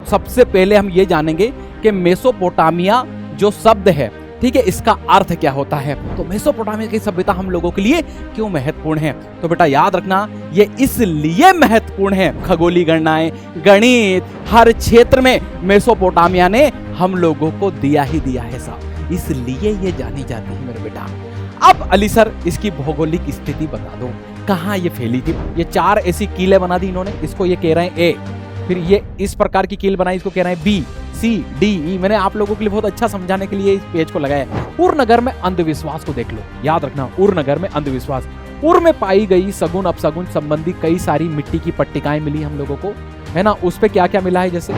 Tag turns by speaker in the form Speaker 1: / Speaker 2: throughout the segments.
Speaker 1: सबसे पहले हम ये जानेंगे कि मेसोपोटामिया जो शब्द है, ठीक है, इसका अर्थ क्या होता है। तो मेसोपोटामिया की सभ्यता हम लोगों के लिए क्यों महत्वपूर्ण है? तो बेटा याद रखना, ये इसलिए महत्वपूर्ण है, खगोलीय गणनाएं, गणित, हर क्षेत्र में मेसोपोटामिया ने हम लोगों को दिया ही दिया है साहब, इसलिए ये जानी जाती है मेरे बेटा। अब अली सर इसकी भौगोलिक स्थिति बता दो, कहाँ ये फैली थी? ये 4 ऐसी कीलें बना दी इन्होंने, इसको ये कह रहे हैं ए, फिर ये इस प्रकार की कील बनाई, इसको कह रहे हैं बी, सी, डी, ई। मैंने आप लोगों के लिए बहुत अच्छा समझाने के लिए इस पेज को लगाया। उरनगर में अंधविश्वास को देख लो, याद रखना, उरनगर में अंधविश्वास। उर में पाई गई सगुन अपसगुन संबंधी कई सारी मिट्टी की पट्टिकाएं मिली हम लोगों को, है ना। उस पे क्या क्या मिला है, जैसे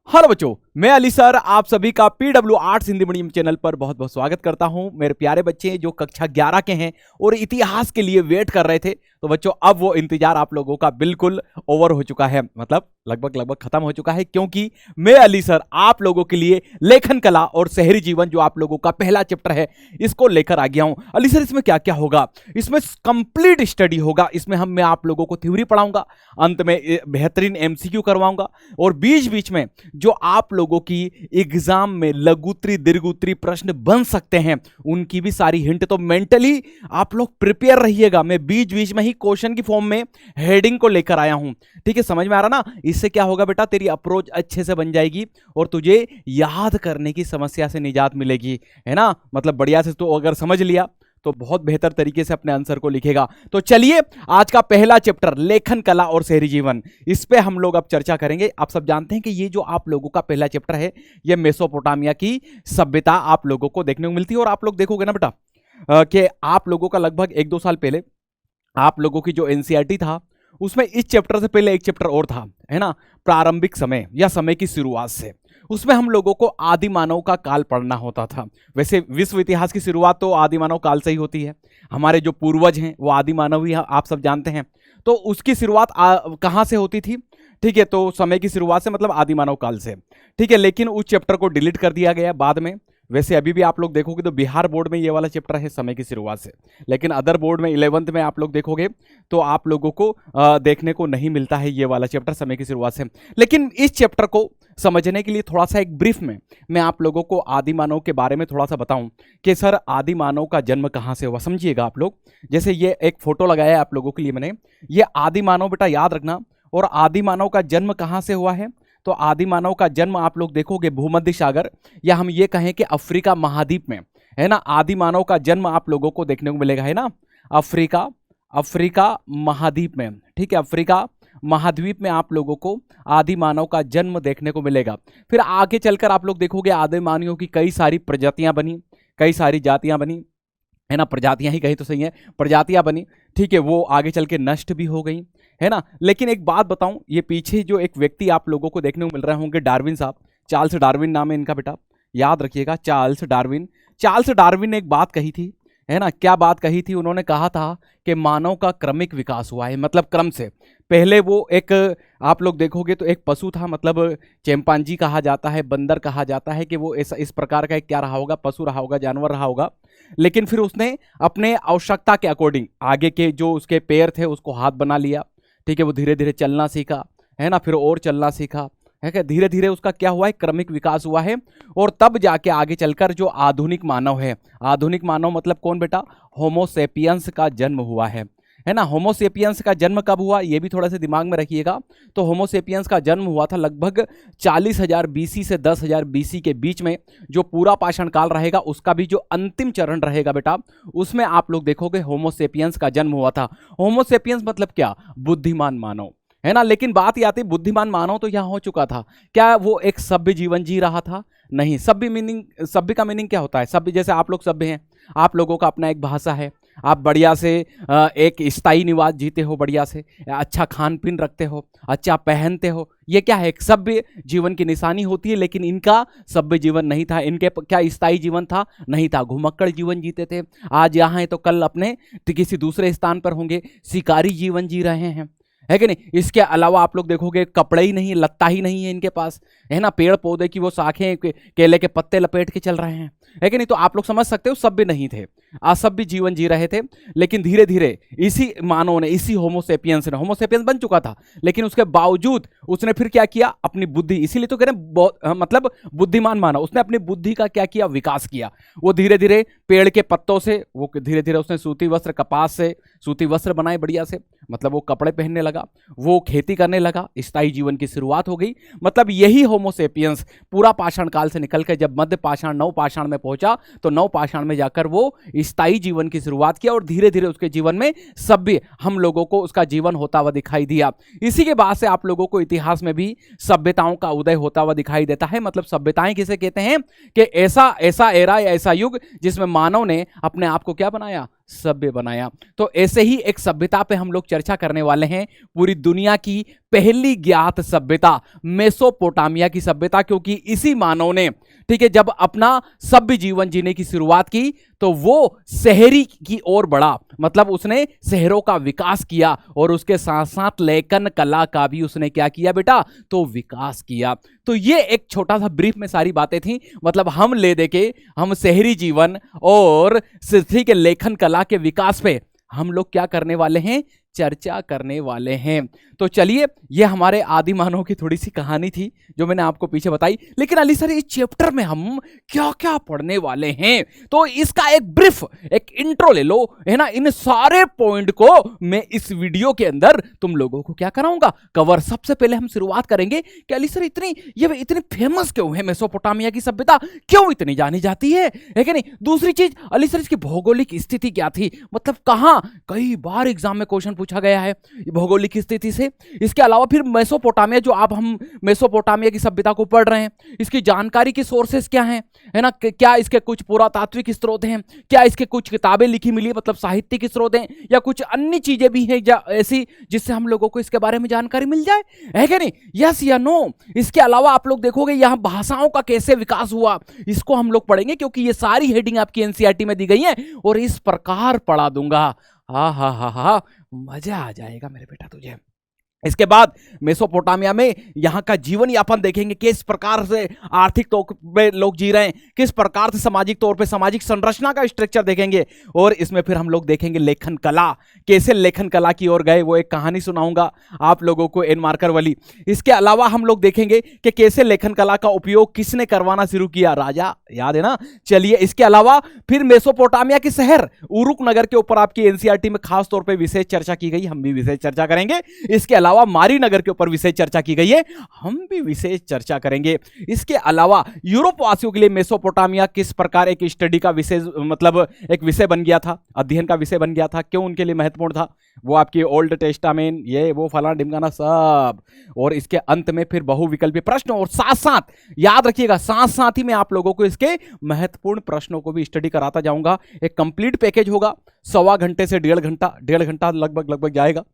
Speaker 1: हेलो बच्चों, मैं अली सर आप सभी का PW arts Hindi medium channel पर बहुत बहुत स्वागत करता हूं। मेरे प्यारे बच्चे जो कक्षा 11 के हैं और इतिहास के लिए वेट कर रहे थे, तो बच्चों अब वो इंतजार आप लोगों का बिल्कुल ओवर हो चुका है, मतलब लगभग खत्म हो चुका है, क्योंकि मैं अली सर आप लोगों के लिए लेखन कला और शहरी जीवन जो आप लोगों का पहला चैप्टर है, इसको लेकर आ गया हूं। अली सर इसमें क्या क्या होगा? इसमें कंप्लीट स्टडी होगा, इसमें मैं आप लोगों को थ्योरी पढ़ाऊंगा, अंत में बेहतरीन MCQ करवाऊंगा, और बीच बीच में जो आप लोगों की एग्जाम में लघुत्तरी दीर्घोत्तरी प्रश्न बन सकते हैं, उनकी भी सारी हिंट, तो मेंटली आप लोग प्रिपेयर रहिएगा। मैं बीच बीच में ही क्वेश्चन की फॉर्म में हेडिंग को लेकर आया हूं, ठीक है, समझ में आ रहा ना? इससे क्या होगा बेटा, तेरी अप्रोच अच्छे से बन जाएगी और तुझे याद करने की समस्या से निजात मिलेगी, है ना। मतलब बढ़िया से तो अगर समझ लिया तो बहुत बेहतर तरीके से अपने आंसर को लिखेगा। तो चलिए आज का पहला चैप्टर लेखन कला और शहरी जीवन, इस पे हम लोग अब चर्चा करेंगे। आप सब जानते हैं कि ये जो आप लोगों का पहला चैप्टर है, ये मेसोपोटामिया की सभ्यता आप लोगों को देखने को मिलती है। और आप लोग देखोगे ना बेटा कि आप लोगों का लगभग 1-2 साल पहले आप लोगों की जो NCERT था, उसमें इस चैप्टर से पहले एक चैप्टर और था, है ना, प्रारंभिक समय या समय की शुरुआत से। उसमें हम लोगों को आदि मानव का काल पढ़ना होता था। वैसे विश्व इतिहास की शुरुआत तो आदि मानव काल से ही होती है, हमारे जो पूर्वज हैं वो आदि मानव ही आप सब जानते हैं। तो उसकी शुरुआत कहाँ से होती थी? ठीक है, तो समय की शुरुआत से मतलब आदि मानव काल से, ठीक है। लेकिन उस चैप्टर को डिलीट कर दिया गया बाद में। वैसे अभी भी आप लोग देखोगे तो बिहार बोर्ड में ये वाला चैप्टर है समय की शुरुआत से, लेकिन अदर बोर्ड में 11th में आप लोग देखोगे तो आप लोगों को देखने को नहीं मिलता है ये वाला चैप्टर समय की शुरुआत से। लेकिन इस चैप्टर को समझने के लिए थोड़ा सा एक ब्रीफ में मैं आप लोगों को आदि मानव के बारे में थोड़ा सा बताऊं कि सर आदि मानव का जन्म कहाँ से हुआ। समझिएगा आप लोग, जैसे ये एक फोटो लगाया है आप लोगों के लिए मैंने, ये आदि मानव बेटा याद रखना। और आदि मानव का जन्म कहाँ से हुआ है? तो आदि मानव का जन्म आप लोग देखोगे भूमध्य सागर, या हम ये कहें कि अफ्रीका महाद्वीप में, है ना। आदि मानव का जन्म आप लोगों को देखने को मिलेगा, है ना, अफ्रीका महाद्वीप में, ठीक है, अफ्रीका महाद्वीप में आप लोगों को आदि मानव का जन्म देखने को मिलेगा। फिर आगे चलकर आप लोग देखोगे आदि मानव की कई सारी प्रजातियां बनी, कई सारी जातियां बनी, है ना, प्रजातियां ही कही तो सही है, प्रजातियां बनी, ठीक है, वो आगे चल के नष्ट भी हो गई, है ना। लेकिन एक बात बताऊं, ये पीछे जो एक व्यक्ति आप लोगों को देखने को मिल रहे होंगे, डार्विन साहब, चार्ल्स डार्विन नाम है इनका बेटा, याद रखिएगा, चार्ल्स डार्विन ने एक बात कही थी, है ना। क्या बात कही थी? उन्होंने कहा था कि मानव का क्रमिक विकास हुआ है, मतलब क्रम से। पहले वो एक आप लोग देखोगे तो एक पशु था, मतलब चैंपांजी कहा जाता है, बंदर कहा जाता है, कि वो इस प्रकार का एक क्या रहा होगा, पशु रहा होगा, जानवर रहा होगा। लेकिन फिर उसने अपने आवश्यकता के अकॉर्डिंग आगे के जो उसके पैर थे उसको हाथ बना लिया, ठीक है, वो धीरे धीरे चलना सीखा, है ना, फिर और चलना सीखा, है क्या, धीरे धीरे उसका क्या हुआ है, क्रमिक विकास हुआ है। और तब जाके आगे चलकर जो आधुनिक मानव है, आधुनिक मानव मतलब कौन बेटा, होमोसेपियंस का जन्म हुआ है ना। होमोसेपियंस का जन्म कब हुआ ये भी थोड़ा सा दिमाग में रखिएगा। तो होमोसेपियंस का जन्म हुआ था लगभग 40,000 BC से 10,000 BC के बीच में। जो पूरा पाषाण काल रहेगा उसका भी जो अंतिम चरण रहेगा बेटा, उसमें आप लोग देखोगे होमोसेपियंस का जन्म हुआ था। होमोसेपियंस मतलब क्या, बुद्धिमान मानव, है ना। लेकिन बात ये आती, बुद्धिमान मानव तो यहां हो चुका था, क्या वो एक सभ्य जीवन जी रहा था? नहीं। सभ्य का मीनिंग क्या होता है? सभ्य जैसे आप लोग सभ्य हैं, आप लोगों का अपना एक भाषा है, आप बढ़िया से एक स्थायी निवास जीते हो, बढ़िया से अच्छा खान पीन रखते हो, अच्छा पहनते हो, ये क्या है, एक सभ्य जीवन की निशानी होती है। लेकिन इनका सभ्य जीवन नहीं था, इनके क्या स्थायी जीवन था? नहीं था, घुमक्कड़ जीवन जीते थे। आज यहाँ है तो कल अपने किसी दूसरे स्थान पर होंगे, शिकारी जीवन जी रहे हैं, है कि नहीं। इसके अलावा आप लोग देखोगे कपड़े ही नहीं, लत्ता ही नहीं है इनके पास, है ना। पेड़ पौधे की वो शाखें, केले के पत्ते लपेट के चल रहे हैं, है कि नहीं। तो आप लोग समझ सकते हो सभ्य नहीं थे। असभ्य जीवन जी रहे थे, लेकिन धीरे धीरे इसी मानव ने, इसी होमोसेपियंस ने, होमोसेपियंस बन चुका था लेकिन उसके बावजूद उसने फिर क्या किया, अपनी बुद्धि, इसीलिए तो कह रहे हैं मतलब बुद्धिमान मानव, उसने अपनी बुद्धि का क्या किया, विकास किया। वो धीरे धीरे पेड़ के पत्तों से, वो धीरे धीरे उसने सूती वस्त्र, कपास से सूती वस्त्र बनाए बढ़िया से, मतलब वो कपड़े पहनने लगा, वो खेती करने लगा, स्थायी जीवन की शुरुआत हो गई। मतलब यही होमोसेपियंस पूरा पाषाण काल से निकल कर जब मध्य पाषाण नव पाषाण में पहुंचा तो नव पाषाण में जाकर वो स्थायी जीवन की शुरुआत किया और धीरे धीरे उसके जीवन में सभ्य हम लोगों को उसका जीवन होता हुआ दिखाई दिया। इसी के बाद से आप लोगों को इतिहास में भी सभ्यताओं का उदय होता हुआ दिखाई देता है। मतलब सभ्यताएं किसे कहते हैं कि ऐसा एरा या ऐसा युग जिसमें मानव ने अपने आप को क्या बनाया, सभ्य बनाया। तो ऐसे ही एक सभ्यता पे हम लोग चर्चा करने वाले हैं, पूरी दुनिया की पहली ज्ञात सभ्यता मेसोपोटामिया की सभ्यता, क्योंकि इसी मानव ने, ठीक है, जब अपना सभ्य जीवन जीने की शुरुआत की तो वो शहरी की ओर बढ़ा, मतलब उसने शहरों का विकास किया और उसके साथ साथ लेखन कला का भी उसने क्या किया बेटा, तो विकास किया। तो ये एक छोटा सा ब्रीफ में सारी बातें थी। मतलब हम ले दे के हम शहरी जीवन और ठीक है लेखन कला के विकास पे हम लोग क्या करने वाले हैं, चर्चा करने वाले हैं। तो चलिए, ये हमारे आदि मानव की थोड़ी सी कहानी थी जो मैंने आपको पीछे बताई। लेकिन अली सर, इस चैप्टर में हम क्या क्या पढ़ने वाले हैं, तो इसका एक ब्रीफ, एक इंट्रो ले लो, है ना। इन सारे पॉइंट को मैं इस वीडियो के अंदर तुम लोगों को क्या कराऊंगा, कवर। सबसे पहले हम शुरुआत करेंगे कि अली सर ये इतनी फेमस क्यों है, मेसोपोटामिया की सभ्यता क्यों इतनी जानी जाती है कि नहीं। दूसरी चीज, अली सर इसकी भौगोलिक स्थिति क्या थी, मतलब कहां, कई बार एग्जाम में क्वेश्चन पूछा गया है भौगोलिक स्थिति से। इसके अलावा फिर मेसोपोटामिया, जो आप हम मेसोपोटामिया की सभ्यता को पढ़ रहे हैं, इसकी जानकारी की सोर्सेस क्या हैं, है ना। क्या इसके कुछ पुरातात्विक स्रोत हैं, क्या इसके कुछ किताबें लिखी मिली, मतलब साहित्यिक स्रोत हैं, या कुछ अन्य चीजें भी हैं ऐसी जिससे हम लोगों को इसके बारे में जानकारी मिल जाए, है कि नहीं, यस या नो। इसके अलावा आप लोग देखोगे यहां भाषाओं का कैसे विकास हुआ, इसको हम लोग पढ़ेंगे, क्योंकि ये सारी हेडिंग आपकी एनसीईआरटी में दी गई है और इस प्रकार पढ़ा दूंगा। हा, मजा आ जाएगा मेरे बेटा तुझे। इसके बाद मेसोपोटामिया में यहाँ का जीवन यापन देखेंगे, किस प्रकार से आर्थिक तौर पे लोग जी रहे हैं, किस प्रकार से सामाजिक तौर पे सामाजिक संरचना का स्ट्रक्चर देखेंगे, और इसमें फिर हम लोग देखेंगे लेखन कला, कैसे लेखन कला की ओर गए, वो एक कहानी सुनाऊंगा आप लोगों को, एन मार्कर वाली। इसके अलावा हम लोग देखेंगे कि कैसे लेखन कला का उपयोग किसने करवाना शुरू किया, राजा, याद है ना। चलिए, इसके अलावा फिर मेसोपोटामिया के शहर उरुक नगर के ऊपर आपकी एनसीईआरटी में खास तौर पर विशेष चर्चा की गई, हम भी विशेष चर्चा करेंगे। इसके अलावा मारी नगर के ऊपर विशेष चर्चा की गई है, हम भी विशेष चर्चा करेंगे। इसके अलावा यूरोप वासियों के लिए मेसोपोटामिया किस प्रकार एक स्टडी का विशेष, मतलब एक विषय बन गया था, अध्ययन का विषय बन गया था, क्यों उनके लिए महत्वपूर्ण था, वो आपकी ओल्ड टेस्टामेंट, ये वो फलाना ढिमकाना सब। और इसके अंत में फिर बहुविकल्पीय प्रश्न, और साथ साथ याद रखिएगा, साथ साथ ही मैं आप लोगों को इसके महत्वपूर्ण प्रश्नों को भी स्टडी कराता जाऊंगा। एक कंप्लीट पैकेज होगा, 1.25 घंटे से 1.5 घंटा लगभग जाएगा,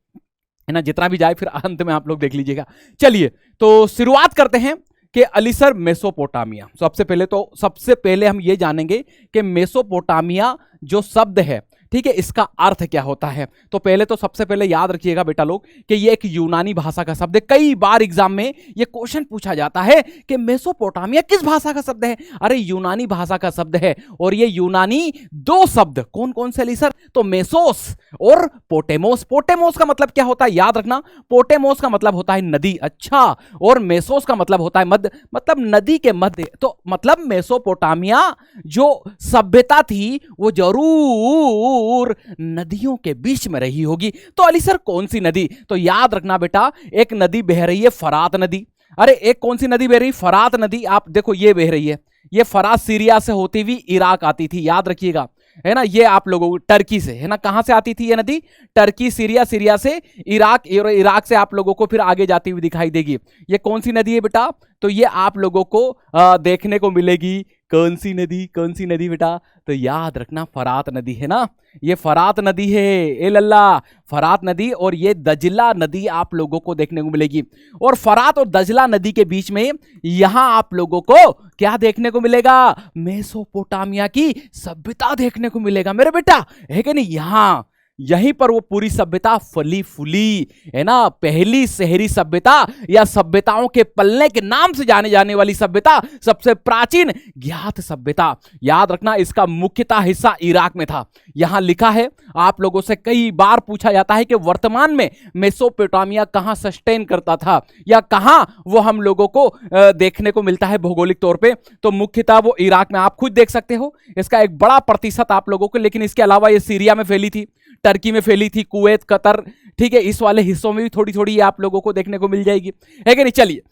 Speaker 1: है ना, जितना भी जाए, फिर अंत में आप लोग देख लीजिएगा। चलिए, तो शुरुआत करते हैं कि अली सर मेसोपोटामिया। सबसे पहले हम ये जानेंगे कि मेसोपोटामिया जो शब्द है, ठीक है, इसका अर्थ क्या होता है। तो पहले तो सबसे पहले याद रखिएगा बेटा लोग कि ये एक यूनानी भाषा का शब्द है। कई बार एग्जाम में ये क्वेश्चन पूछा जाता है कि मेसोपोटामिया किस भाषा का शब्द है। अरे यूनानी भाषा का शब्द है, और ये यूनानी दो शब्द कौन कौन से सर, तो मेसोस और पोटेमोस। पोटेमोस का मतलब क्या होता है, याद रखना, पोटेमोस का मतलब होता है नदी, अच्छा, और मेसोस का मतलब होता है मध्य, मतलब नदी के मध्य। तो मतलब मेसोपोटामिया जो सभ्यता थी वो जरूर नदियों के बीच में रही होगी। तो अली सर कौन सी नदी, तो याद रखना बेटा, एक नदी बह रही है फरात नदी। अरे एक कौन सी नदी बह रही, फरात नदी। आप देखो ये बह रही है, ये फरात सीरिया से होती हुई इराक आती थी, याद रखिएगा, है ना। ये आप लोगों को टर्की से, है ना, कहां से आती थी ये नदी, टर्की, सीरिया, सीरिया से इराक, इराक से आप लोगों को फिर आगे जाती हुई दिखाई देगी। ये कौन सी नदी है बेटा, तो ये आप लोगों को देखने को मिलेगी। कौन सी नदी बेटा, तो याद रखना फरात नदी, है ना, ये फरात नदी है, ए लल्ला, फरात नदी। और ये दजला नदी आप लोगों को देखने को मिलेगी, और फरात और दजला नदी के बीच में यहां आप लोगों को क्या देखने को मिलेगा, मेसोपोटामिया की सभ्यता देखने को मिलेगा मेरे बेटा, है कि नहीं। यहां यहीं पर वो पूरी सभ्यता फली फूली, है ना। पहली शहरी सभ्यता या सभ्यताओं के पलने के नाम से जाने जाने वाली सभ्यता, सबसे प्राचीन ज्ञात सभ्यता। याद रखना, इसका मुख्यतः हिस्सा इराक में था। यहां लिखा है, आप लोगों से कई बार पूछा जाता है कि वर्तमान में मेसोपोटामिया कहां सस्टेन करता था या कहां वो हम लोगों को देखने को मिलता है भौगोलिक तौर पे। तो मुख्यतः वो इराक में, आप खुद देख सकते हो इसका एक बड़ा प्रतिशत आप लोगों को। लेकिन इसके अलावा ये सीरिया में फैली थी, टर्की में फैली थी, कुवैत, कतर, ठीक है, इस वाले हिस्सों में भी थोड़ी थोड़ी आप लोगों को देखने को मिल जाएगी, है कि नहीं। चलिए,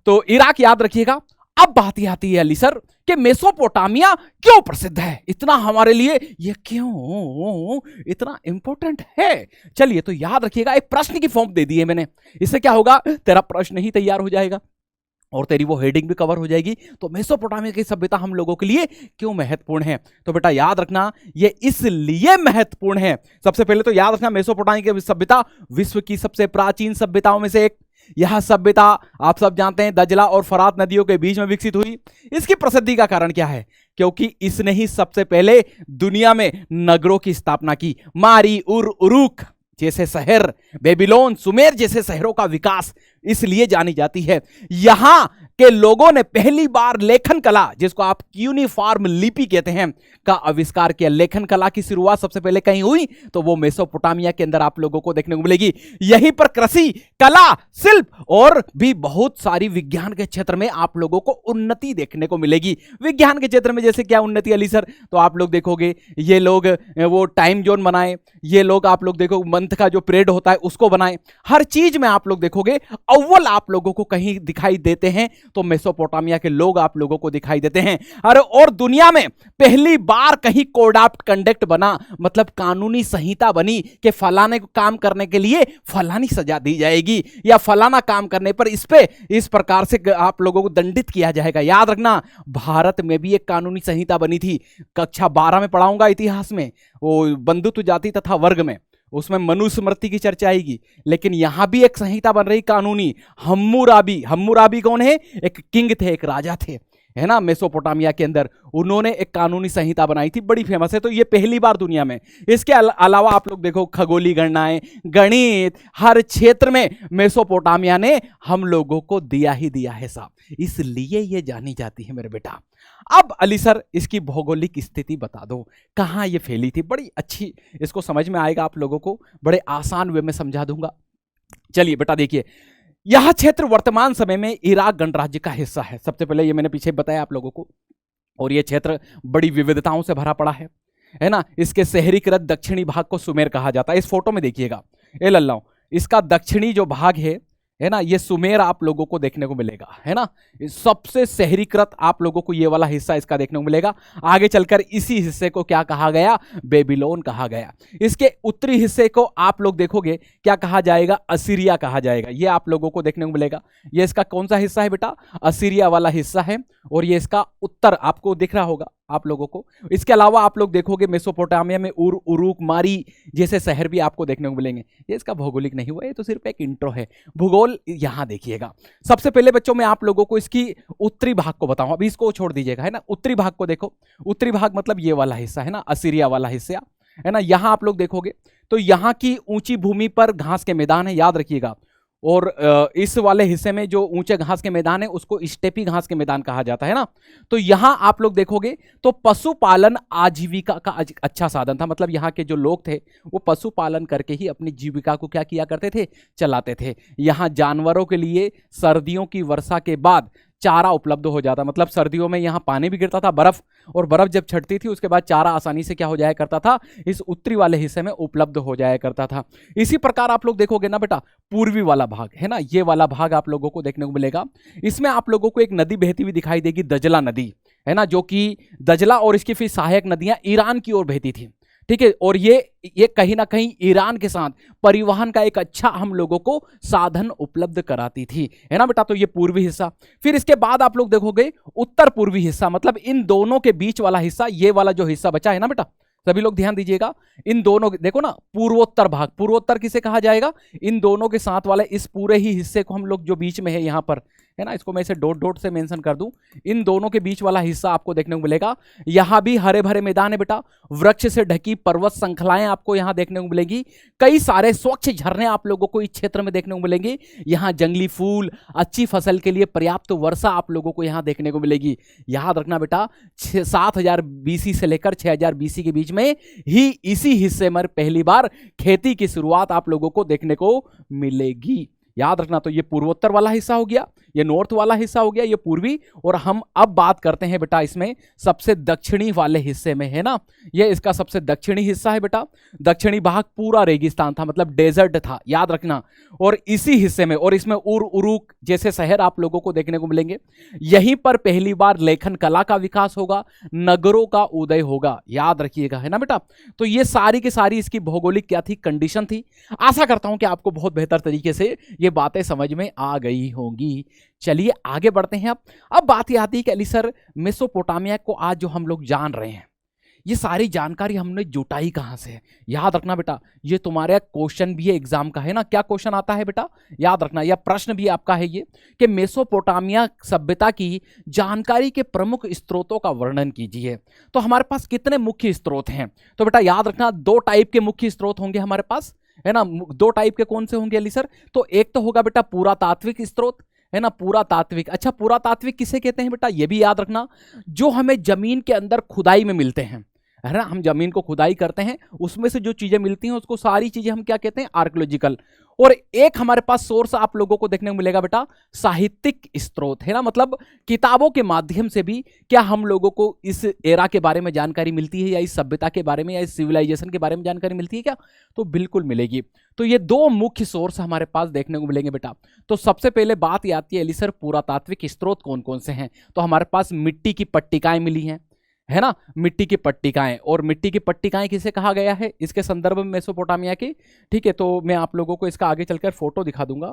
Speaker 1: तो इराक याद रखिएगा। अब बात ही आती है अली सर कि मेसोपोटामिया क्यों प्रसिद्ध है, इतना हमारे लिए ये क्यों इतना इंपॉर्टेंट है। चलिए, तो याद रखिएगा, एक प्रश्न की फॉर्म दे दी है मैंने, इससे क्या होगा, तेरा प्रश्न ही तैयार हो जाएगा और तेरी वो हेडिंग भी कवर हो जाएगी। तो मेसोपोटामिया की सभ्यता हम लोगों के लिए क्यों महत्वपूर्ण है, तो बेटा याद रखना ये इसलिए महत्वपूर्ण है। सबसे पहले तो याद रखना, मेसोपोटामिया की सभ्यता विश्व की सबसे प्राचीन सभ्यताओं में से एक। यह सभ्यता आप सब जानते हैं दजला और फरात नदियों के बीच में विकसित हुई। इसकी प्रसिद्धि का कारण क्या है, क्योंकि इसने ही सबसे पहले दुनिया में नगरों की स्थापना की। मारी उरुक जैसे शहर, बेबीलोन, सुमेर जैसे शहरों का विकास इसलिए जानी जाती है। यहां के लोगों ने पहली बार लेखन कला, जिसको आप यूनिफॉर्म लिपि कहते हैं, का आविष्कार किया। लेखन कला की शुरुआत सबसे पहले कहीं हुई तो वो मेसोपोटामिया के अंदर आप लोगों को देखने को मिलेगी। यहीं पर कृषि, कला, शिल्प और भी बहुत सारी विज्ञान के क्षेत्र में आप लोगों को उन्नति देखने को मिलेगी। विज्ञान के क्षेत्र में जैसे क्या उन्नति अली सर, तो आप लोग देखोगे ये लोग वो टाइम जोन बनाए, ये लोग आप लोग देखो मंथ का जो पीरियड होता है उसको बनाए। हर चीज में आप लोग देखोगे अव्वल आप लोगों को कहीं दिखाई देते हैं तो मेसोपोटामिया के लोग आप लोगों को दिखाई देते हैं। अरे और दुनिया में पहली बार कहीं कोड ऑफ कंडक्ट बना, मतलब कानूनी संहिता बनी कि फलाने को काम करने के लिए फलानी सजा दी जाएगी या फलाना काम करने पर इस पे इस प्रकार से आप लोगों को दंडित किया जाएगा। याद रखना, भारत में भी एक कानूनी संहिता बनी थी, कक्षा 12 में पढ़ाऊंगा इतिहास में, वो बंधुत्व जाति तथा वर्ग में, उसमें मनुस्मृति की चर्चा आएगी। लेकिन यहां भी एक संहिता बन रही कानूनी, हम्मुराबी। हम्मुराबी कौन है, एक किंग थे, एक राजा थे, है ना, मेसोपोटामिया के अंदर। उन्होंने एक कानूनी संहिता बनाई थी, बड़ी फेमस है। तो ये पहली बार दुनिया में। इसके अलावा आप लोग देखो खगोलीय गणनाएं, गणित, हर क्षेत्र में मेसोपोटामिया ने हम लोगों को दिया ही दिया है साहब, इसलिए ये जानी जाती है मेरे बेटा। अब अली सर इसकी भौगोलिक स्थिति बता दो, कहां ये फैली थी। बड़ी अच्छी, इसको समझ में आएगा आप लोगों को, बड़े आसान वे में समझा दूंगा। चलिए बेटा देखिए, यह क्षेत्र वर्तमान समय में इराक गणराज्य का हिस्सा है। सबसे पहले ये मैंने पीछे बताया आप लोगों को, और यह क्षेत्र बड़ी विविधताओं से भरा पड़ा है ना। इसके शहरीकृत दक्षिणी भाग को सुमेर कहा जाता है। इस फोटो में देखिएगा, ए लल्लाओ, इसका दक्षिणी जो भाग है ना, ये सुमेर आप लोगों को देखने को मिलेगा, है ना। सबसे शहरीकृत आप लोगों को ये वाला हिस्सा इसका देखने को मिलेगा। आगे चलकर इसी हिस्से को क्या कहा गया, बेबीलोन कहा गया। इसके उत्तरी हिस्से को आप लोग देखोगे क्या कहा जाएगा, असीरिया कहा जाएगा। ये आप लोगों को देखने को मिलेगा। ये इसका कौन सा हिस्सा है बेटा, असीरिया वाला हिस्सा है, और ये इसका उत्तर आपको दिख रहा होगा आप लोगों को। इसके अलावा आप लोग देखोगे मेसोपोटामिया में उरुक, मारी जैसे शहर भी आपको देखने को मिलेंगे। ये इसका भौगोलिक नहीं हुआ, ये तो सिर्फ एक इंट्रो है। भूगोल यहां देखिएगा। सबसे पहले बच्चों मैं आप लोगों को इसकी उत्तरी भाग को बताऊं, अभी इसको छोड़ दीजिएगा, है ना। उत्तरी भाग को देखो, उत्तरी भाग मतलब ये वाला हिस्सा है ना, असीरिया वाला हिस्सा, है ना। यहां आप लोग देखोगे तो यहां की ऊंची भूमि पर घास के मैदान है, याद रखिएगा। और इस वाले हिस्से में जो ऊंचे घास के मैदान है उसको स्टेपी घास के मैदान कहा जाता है ना। तो यहां आप लोग देखोगे तो पशुपालन आजीविका का अच्छा साधन था। मतलब यहां के जो लोग थे वो पशुपालन करके ही अपनी जीविका को क्या किया करते थे, चलाते थे। यहां जानवरों के लिए सर्दियों की वर्षा के बाद चारा उपलब्ध हो जाता, मतलब सर्दियों में यहाँ पानी भी गिरता था, बर्फ, और बर्फ जब छटती थी उसके बाद चारा आसानी से क्या हो जाया करता था, इस उत्तरी वाले हिस्से में उपलब्ध हो जाया करता था। इसी प्रकार आप लोग देखोगे ना बेटा, पूर्वी वाला भाग है ना, ये वाला भाग आप लोगों को देखने को मिलेगा। इसमें आप लोगों को एक नदी बहती हुई दिखाई देगी, दजला नदी, है ना, जो कि दजला और इसकी फिर सहायक नदियां ईरान की ओर बहती थी, ठीक है। और ये कहीं ना कहीं ईरान के साथ परिवहन का एक अच्छा हम लोगों को साधन उपलब्ध कराती थी, है ना बेटा। तो ये पूर्वी हिस्सा। फिर इसके बाद आप लोग देखोगे उत्तर पूर्वी हिस्सा, मतलब इन दोनों के बीच वाला हिस्सा, ये वाला जो हिस्सा बचा है ना बेटा, सभी लोग ध्यान दीजिएगा। इन दोनों देखो ना, पूर्वोत्तर भाग, पूर्वोत्तर किसे कहा जाएगा, इन दोनों के साथ वाले इस पूरे ही हिस्से को हम लोग जो बीच में है यहाँ पर, है ना, इसको मैं इसे डॉट डॉट से मेंशन कर दूं, इन दोनों के बीच वाला हिस्सा आपको देखने को मिलेगा। यहां भी हरे भरे मैदान है बेटा, वृक्ष से ढकी पर्वत श्रृंखलाएं आपको यहां देखने को मिलेगी, कई सारे स्वच्छ झरने आप लोगों को इस क्षेत्र में देखने को मिलेंगे, यहां जंगली फूल, अच्छी फसल के लिए पर्याप्त वर्षा आप लोगों को यहां देखने को मिलेगी। याद रखना बेटा 7000 बीसी से लेकर 6000 बीसी के बीच में ही इसी हिस्से में पहली बार खेती की शुरुआत आप लोगों को देखने को मिलेगी। याद रखना, तो ये पूर्वोत्तर वाला हिस्सा हो गया, ये नॉर्थ वाला हिस्सा हो गया, ये पूर्वी, और हम अब बात करते हैं बेटा इसमें सबसे दक्षिणी वाले हिस्से में, है ना, ये इसका सबसे दक्षिणी हिस्सा है बेटा। दक्षिणी भाग पूरा रेगिस्तान था, मतलब डेजर्ट था, याद रखना। और इसी हिस्से में, और इसमें उरुक जैसे शहर आप लोगों को देखने को मिलेंगे। यहीं पर पहली बार लेखन कला का विकास होगा, नगरों का उदय होगा, याद रखिएगा, है ना बेटा। तो ये सारी की सारी इसकी भौगोलिक क्या थी, कंडीशन थी। आशा करता हूं कि आपको बहुत बेहतर तरीके से ये बातें समझ में आ गई होंगी। चलिए आगे बढ़ते हैं। अब बात यह आती है कि अली सर, मेसोपोटामिया को आज जो हम लोग जान रहे हैं, ये सारी जानकारी हमने जुटाई कहां से है? याद रखना बेटा, ये तुम्हारा क्वेश्चन भी है एग्जाम का, है ना। क्या क्वेश्चन आता है बेटा, याद रखना, या प्रश्न भी आपका है ये, कि मेसोपोटामिया सभ्यता की जानकारी के प्रमुख स्रोतों का वर्णन कीजिए। तो हमारे पास कितने मुख्य स्रोत हैं? तो बेटा याद रखना, 2 टाइप के मुख्य स्रोत होंगे हमारे पास, है ना। 2 टाइप के कौन से होंगे अली सर? तो एक तो होगा बेटा पुरातात्विक स्रोत, है ना, पुरातात्विक। अच्छा, पुरातात्विक किसे कहते हैं बेटा, ये भी याद रखना, जो हमें जमीन के अंदर खुदाई में मिलते हैं, है ना। हम जमीन को खुदाई करते हैं, उसमें से जो चीजें मिलती हैं उसको सारी चीजें हम क्या कहते हैं, आर्कियोलॉजिकल। और एक हमारे पास सोर्स आप लोगों को देखने को मिलेगा बेटा, साहित्यिक स्रोत, है ना। मतलब किताबों के माध्यम से भी क्या हम लोगों को इस एरा के बारे में जानकारी मिलती है, या इस सभ्यता के बारे में, या इस सिविलाइजेशन के बारे में जानकारी मिलती है क्या? तो बिल्कुल मिलेगी। तो ये 2 मुख्य सोर्स हमारे पास देखने को मिलेंगे बेटा। तो सबसे पहले बात ये आती है अली सर, पुरातात्विक स्रोत कौन कौन से हैं? तो हमारे पास मिट्टी की पट्टिकाएं मिली हैं, है ना, मिट्टी की पट्टिकाएं। और मिट्टी की पट्टिकाएं किसे कहा गया है इसके संदर्भ में, मेसोपोटामिया की, ठीक है। तो मैं आप लोगों को इसका आगे चलकर फोटो दिखा दूंगा,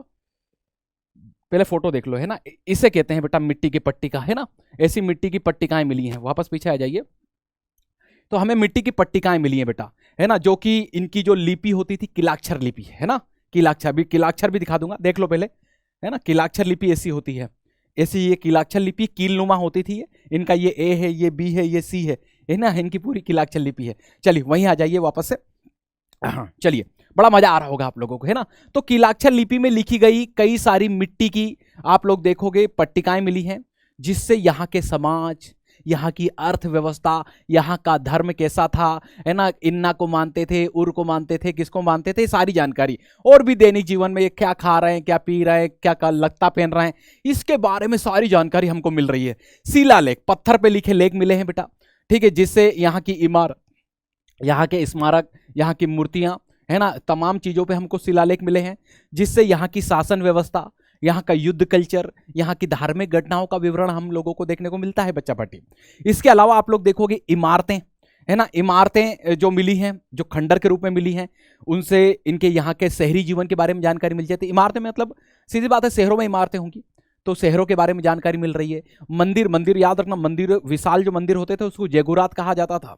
Speaker 1: पहले फोटो देख लो, है ना। इसे कहते हैं बेटा मिट्टी की पट्टिका, है ना। ऐसी मिट्टी की पट्टिकाएं मिली हैं, वापस पीछे आ जाइए। तो हमें मिट्टी की पट्टिकाएं मिली हैं बेटा, है ना, जो कि इनकी जो लिपि होती थी, किलाक्षर लिपि, है ना। किलाक्षर भी दिखा दूंगा, देख लो पहले, है ना। किलाक्षर लिपि ऐसी होती है, ऐसी ये किलाक्षर लिपि कीलनुमा होती थी। इनका ये ए है, ये बी है, ये सी है ना, इनकी पूरी किलाक्षर लिपि है। चलिए वहीं आ जाइए वापस से। हाँ चलिए, बड़ा मजा आ रहा होगा आप लोगों को, है ना। तो किलाक्षर लिपि में लिखी गई कई सारी मिट्टी की आप लोग देखोगे पट्टिकाएं मिली हैं, जिससे यहाँ के समाज, यहाँ की अर्थव्यवस्था, यहाँ का धर्म कैसा था, है ना, इन्ना को मानते थे, उर को मानते थे, किसको मानते थे, सारी जानकारी। और भी दैनिक जीवन में ये क्या खा रहे हैं, क्या पी रहे हैं, क्या लगता पहन रहे हैं, इसके बारे में सारी जानकारी हमको मिल रही है। शिलालेख, पत्थर पे लिखे लेख मिले हैं बेटा, ठीक है, जिससे यहाँ की इमारत, यहाँ के स्मारक, यहाँ की मूर्तियां, है ना, तमाम चीजों पे हमको शिलालेख मिले हैं, जिससे यहाँ की शासन व्यवस्था, यहाँ का युद्ध कल्चर, यहाँ की धार्मिक घटनाओं का विवरण हम लोगों को देखने को मिलता है बच्चा पार्टी। इसके अलावा आप लोग देखोगे इमारतें, है ना, इमारतें जो मिली हैं, जो खंडर के रूप में मिली हैं, उनसे इनके यहाँ के शहरी जीवन के बारे में जानकारी मिल जाती है। इमारतें में मतलब सीधी बात है, शहरों में इमारतें होंगी तो शहरों के बारे में जानकारी मिल रही है। मंदिर याद रखना, मंदिर, विशाल जो मंदिर होते थे उसको जेगुरात कहा जाता था।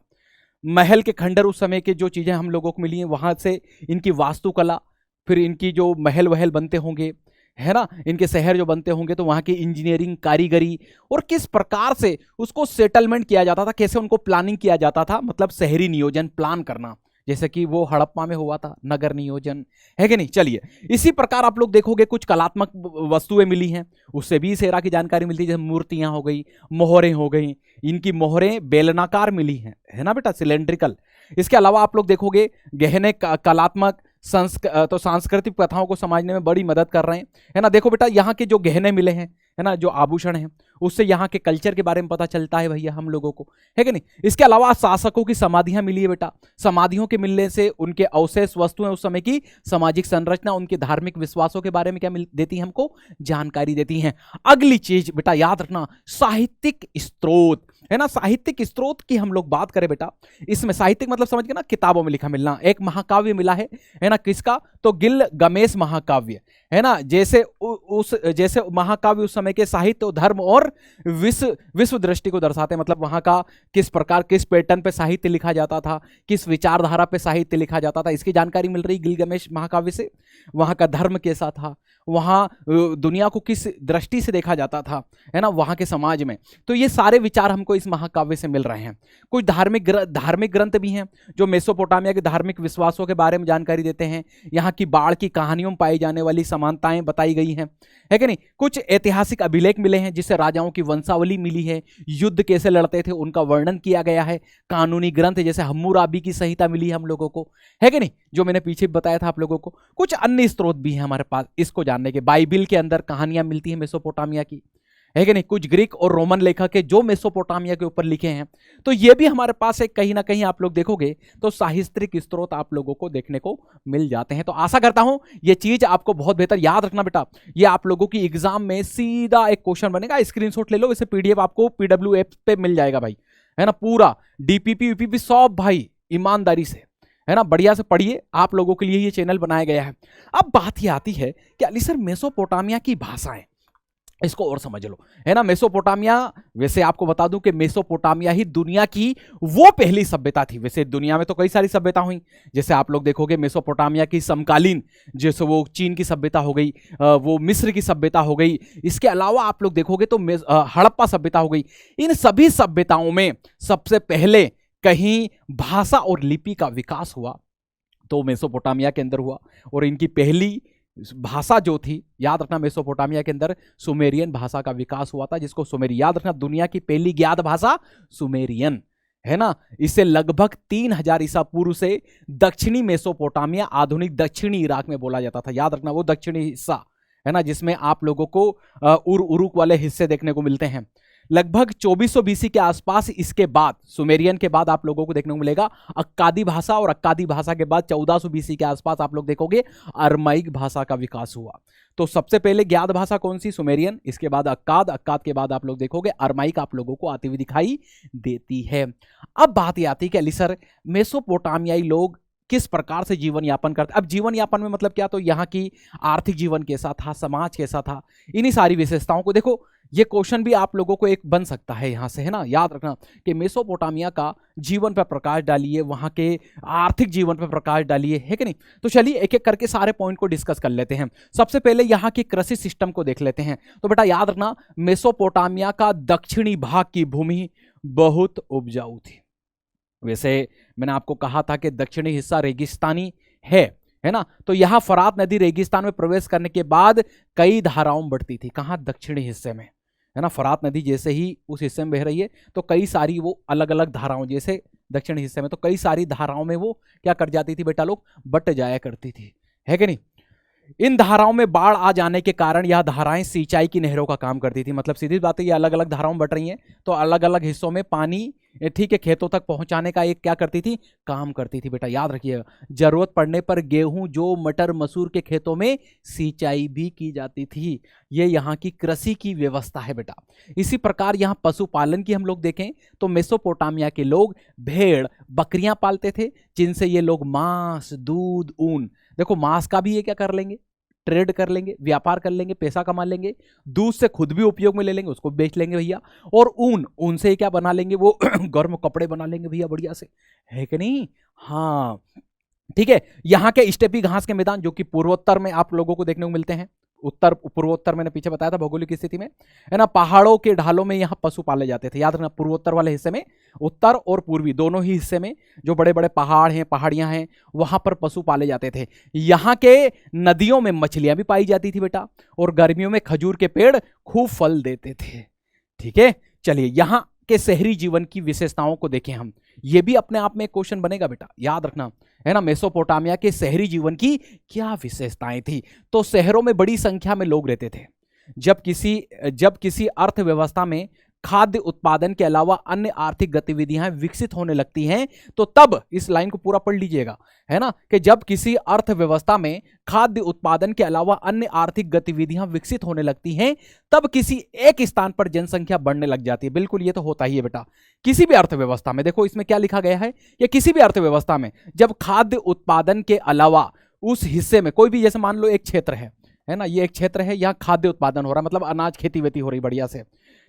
Speaker 1: महल के खंडर, उस समय के जो चीजें हम लोगों को मिली हैं, वहां से इनकी वास्तुकला, फिर इनकी जो महल वहल बनते होंगे, है ना, इनके शहर जो बनते होंगे, तो वहां की इंजीनियरिंग, कारीगरी, और किस प्रकार से उसको सेटलमेंट किया जाता था, कैसे उनको प्लानिंग किया जाता था, मतलब शहरी नियोजन प्लान करना, जैसे कि वो हड़प्पा में हुआ था, नगर नियोजन, है कि नहीं। चलिए, इसी प्रकार आप लोग देखोगे कुछ कलात्मक वस्तुएं मिली हैं, उससे भी इस एरा की जानकारी मिलती है, जैसे मूर्तियां हो गई, मोहरें हो गई, इनकी मोहरें बेलनाकार मिली हैं, है ना बेटा, सिलेंड्रिकल। इसके अलावा आप लोग देखोगे गहने, कलात्मक, तो सांस्कृतिक प्रथाओं को समझने में बड़ी मदद कर रहे हैं, है ना। देखो बेटा, यहाँ के जो गहने मिले हैं, है ना, जो आभूषण हैं, उससे यहाँ के कल्चर के बारे में पता चलता है भैया हम लोगों को, है कि नहीं। इसके अलावा शासकों की समाधियां मिली है बेटा, समाधियों के मिलने से उनके अवशेष वस्तुएं, उस समय की सामाजिक संरचना, उनके धार्मिक विश्वासों के बारे में क्या देती है, हमको जानकारी देती हैं। अगली चीज बेटा याद रखना, साहित्यिक स्रोत, है ना। साहित्यिक स्रोत की हम लोग बात करें बेटा, इसमें साहित्यिक मतलब समझ गए ना, किताबों में लिखा मिलना। एक महाकाव्य मिला है ना, किसका, तो गिलगमेश महाकाव्य, है ना। जैसे महाकाव्य उस समय के साहित्य, धर्म और और विश्व दृष्टि को दर्शाते हैं, मतलब वहां का किस प्रकार किस पैटर्न पे साहित्य लिखा जाता था, किस विचारधारा पे साहित्य लिखा जाता था, इसकी जानकारी मिल रही गिलगमेश महाकाव्य से। वहां का धर्म कैसा था, वहां दुनिया को किस दृष्टि से देखा जाता था, है ना, वहां के समाज में। तो ये सारे विचार हमको इस महाकाव्य से मिल रहे हैं। कुछ धार्मिक ग्रंथ भी हैं जो मेसोपोटामिया के धार्मिक विश्वासों के बारे में जानकारी देते हैं। यहाँ की बाढ़ की कहानियों में पाई जाने वाली समानताएं बताई गई हैं, है कि नहीं। कुछ ऐतिहासिक अभिलेख मिले हैं जिससे राजाओं की वंशावली मिली है, युद्ध कैसे लड़ते थे उनका वर्णन किया गया है। कानूनी ग्रंथ जैसे हम्मुराबी की संहिता मिली है हम लोगों को, है कि नहीं, जो मैंने पीछे बताया था आप लोगों को। कुछ अन्य स्रोत भी हैं हमारे पास इसको जानने के। बाइबिल के अंदर कहानियां मिलती हैं मेसोपोटामिया की, है कि नहीं। कुछ ग्रीक और रोमन लेखक है जो मेसोपोटामिया के ऊपर लिखे हैं। तो ये भी हमारे पास एक कहीं ना कहीं आप लोग देखोगे तो साहित्यिक स्रोत आप लोगों को देखने को मिल जाते हैं। तो आशा करता हूं ये चीज आपको बहुत बेहतर याद रखना बेटा। ये आप लोगों की एग्जाम में सीधा एक क्वेश्चन बनेगा, स्क्रीनशॉट ले लो, इसे पीडीएफ आपको पीडब्ल्यू ऐप पे मिल जाएगा भाई, है ना। पूरा डीपीपी यूपीपी सब भाई ईमानदारी से, है ना, बढ़िया से पढ़िए। आप लोगों के लिए ये चैनल बनाया गया है। अब बात ये आती है कि अली सर मेसोपोटामिया की भाषाएं, इसको और समझ लो, है ना। मेसोपोटामिया, वैसे आपको बता दूं कि मेसोपोटामिया ही दुनिया की वो पहली सभ्यता थी। वैसे दुनिया में तो कई सारी सभ्यता हुई, जैसे आप लोग देखोगे मेसोपोटामिया की समकालीन, जैसे वो चीन की सभ्यता हो गई, वो मिस्र की सभ्यता हो गई। इसके अलावा आप लोग देखोगे तो हड़प्पा सभ्यता हो गई। इन सभी सभ्यताओं में सबसे पहले कहीं भाषा और लिपि का विकास हुआ तो मेसोपोटामिया के अंदर हुआ। और इनकी पहली भाषा जो थी, याद रखना, मेसोपोटामिया के अंदर सुमेरियन भाषा का विकास हुआ था, जिसको सुमेरियन, याद रखना, दुनिया की पहली ज्ञात भाषा सुमेरियन, है ना। इससे लगभग 3000 ईसा पूर्व से दक्षिणी मेसोपोटामिया, आधुनिक दक्षिणी इराक में बोला जाता था। याद रखना वो दक्षिणी हिस्सा, है ना, जिसमें आप लोगों को उरुक वाले हिस्से देखने को मिलते हैं। लगभग 2400 बीसी के आसपास, इसके बाद सुमेरियन के बाद आप लोगों को देखने को मिलेगा अक्कादी भाषा, और अक्कादी भाषा के बाद 1400 बीसी के आसपास आप लोग देखोगे अरमाइक भाषा का विकास हुआ। तो सबसे पहले ज्ञात भाषा कौन सी? सुमेरियन, इसके बाद अक्काद, अक्काद के बाद आप लोग देखोगे अरमाइक आप लोगों को आती हुई दिखाई देती है। अब बात ये आती है कि अली सर मेसोपोटामियाई लोग किस प्रकार से जीवन यापन करते। अब जीवन यापन में मतलब क्या, तो यहाँ की आर्थिक जीवन कैसा था, समाज कैसा था, इन्हीं सारी विशेषताओं को देखो। ये क्वेश्चन भी आप लोगों को एक बन सकता है यहाँ से, है ना। याद रखना कि मेसोपोटामिया का जीवन पर प्रकाश डालिए, वहाँ के आर्थिक जीवन पर प्रकाश डालिए, है कि नहीं। तो चलिए एक एक करके सारे पॉइंट को डिस्कस कर लेते हैं। सबसे पहले यहाँ की कृषि सिस्टम को देख लेते हैं। तो बेटा याद रखना, मेसोपोटामिया का दक्षिणी भाग की भूमि बहुत उपजाऊ थी। वैसे मैंने आपको कहा था कि दक्षिणी हिस्सा रेगिस्तानी है ना। तो यहां फरात नदी रेगिस्तान में प्रवेश करने के बाद कई धाराओं बढ़ती थी। कहां? दक्षिणी हिस्से में, है ना। फरात नदी जैसे ही उस हिस्से में बह रही है तो कई सारी वो अलग अलग धाराओं, जैसे दक्षिणी हिस्से में तो कई सारी धाराओं में वो क्या कर जाती थी बेटा, लोग बट जाया करती थी, है कि नहीं। इन धाराओं में बाढ़ आ जाने के कारण यह धाराएं सिंचाई की नहरों का काम करती थी। मतलब सीधी बात है, ये अलग अलग धाराओं में बट रही हैं तो अलग अलग हिस्सों में पानी, ठीक है, खेतों तक पहुंचाने का एक क्या करती थी, काम करती थी। बेटा याद रखिएगा, जरूरत पड़ने पर गेहूं, जौ, मटर, मसूर के खेतों में सिंचाई भी की जाती थी। ये यहाँ की कृषि की व्यवस्था है बेटा। इसी प्रकार यहाँ पशुपालन की हम लोग देखें तो मेसोपोटामिया के लोग भेड़, बकरियां पालते थे, जिनसे ये लोग मांस, दूध, ऊन, देखो मांस का भी ये क्या कर लेंगे, ट्रेड कर लेंगे, व्यापार कर लेंगे, पैसा कमा लेंगे। दूध से खुद भी उपयोग में ले लेंगे, उसको बेच लेंगे भैया। और ऊन से क्या बना लेंगे, वो गर्म कपड़े बना लेंगे भैया, बढ़िया से, है कि नहीं। हाँ ठीक है। यहाँ के स्टेपी घास के मैदान जो कि पूर्वोत्तर में आप लोगों को देखने को मिलते हैं, उत्तर पूर्वोत्तर मैंने पीछे बताया था भौगोलिक स्थिति में, है ना। पहाड़ों के ढालों में यहाँ पशु पाले जाते थे। याद रखना, पूर्वोत्तर वाले हिस्से में, उत्तर और पूर्वी दोनों ही हिस्से में जो बड़े बड़े पहाड़ हैं, पहाड़ियां हैं, वहां पर पशु पाले जाते थे। यहाँ के नदियों में मछलियां भी पाई जाती थी बेटा, और गर्मियों में खजूर के पेड़ खूब फल देते थे। ठीक है, चलिए यहाँ के शहरी जीवन की विशेषताओं को देखें हम। ये भी अपने आप में एक क्वेश्चन बनेगा बेटा, याद रखना, है ना। मेसोपोटामिया के शहरी जीवन की क्या विशेषताएं थी। तो शहरों में बड़ी संख्या में लोग रहते थे। जब किसी अर्थव्यवस्था में खाद्य उत्पादन के अलावा अन्य आर्थिक गतिविधियां विकसित होने लगती हैं, तो तब, इस लाइन को पूरा पढ़ लीजिएगा, है ना, कि जब किसी अर्थव्यवस्था में खाद्य उत्पादन के अलावा अन्य आर्थिक गतिविधियां विकसित होने लगती हैं, तब किसी एक स्थान पर जनसंख्या बढ़ने लग जाती है। बिल्कुल, ये तो होता ही है बेटा किसी भी अर्थव्यवस्था में। देखो इसमें क्या लिखा गया है कि किसी भी अर्थव्यवस्था में जब खाद्य उत्पादन के अलावा उस हिस्से में कोई भी, जैसे मान लो एक क्षेत्र है ना, ये एक क्षेत्र है, यहाँ खाद्य उत्पादन हो रहा है, मतलब अनाज खेती वेती हो रही बढ़िया से।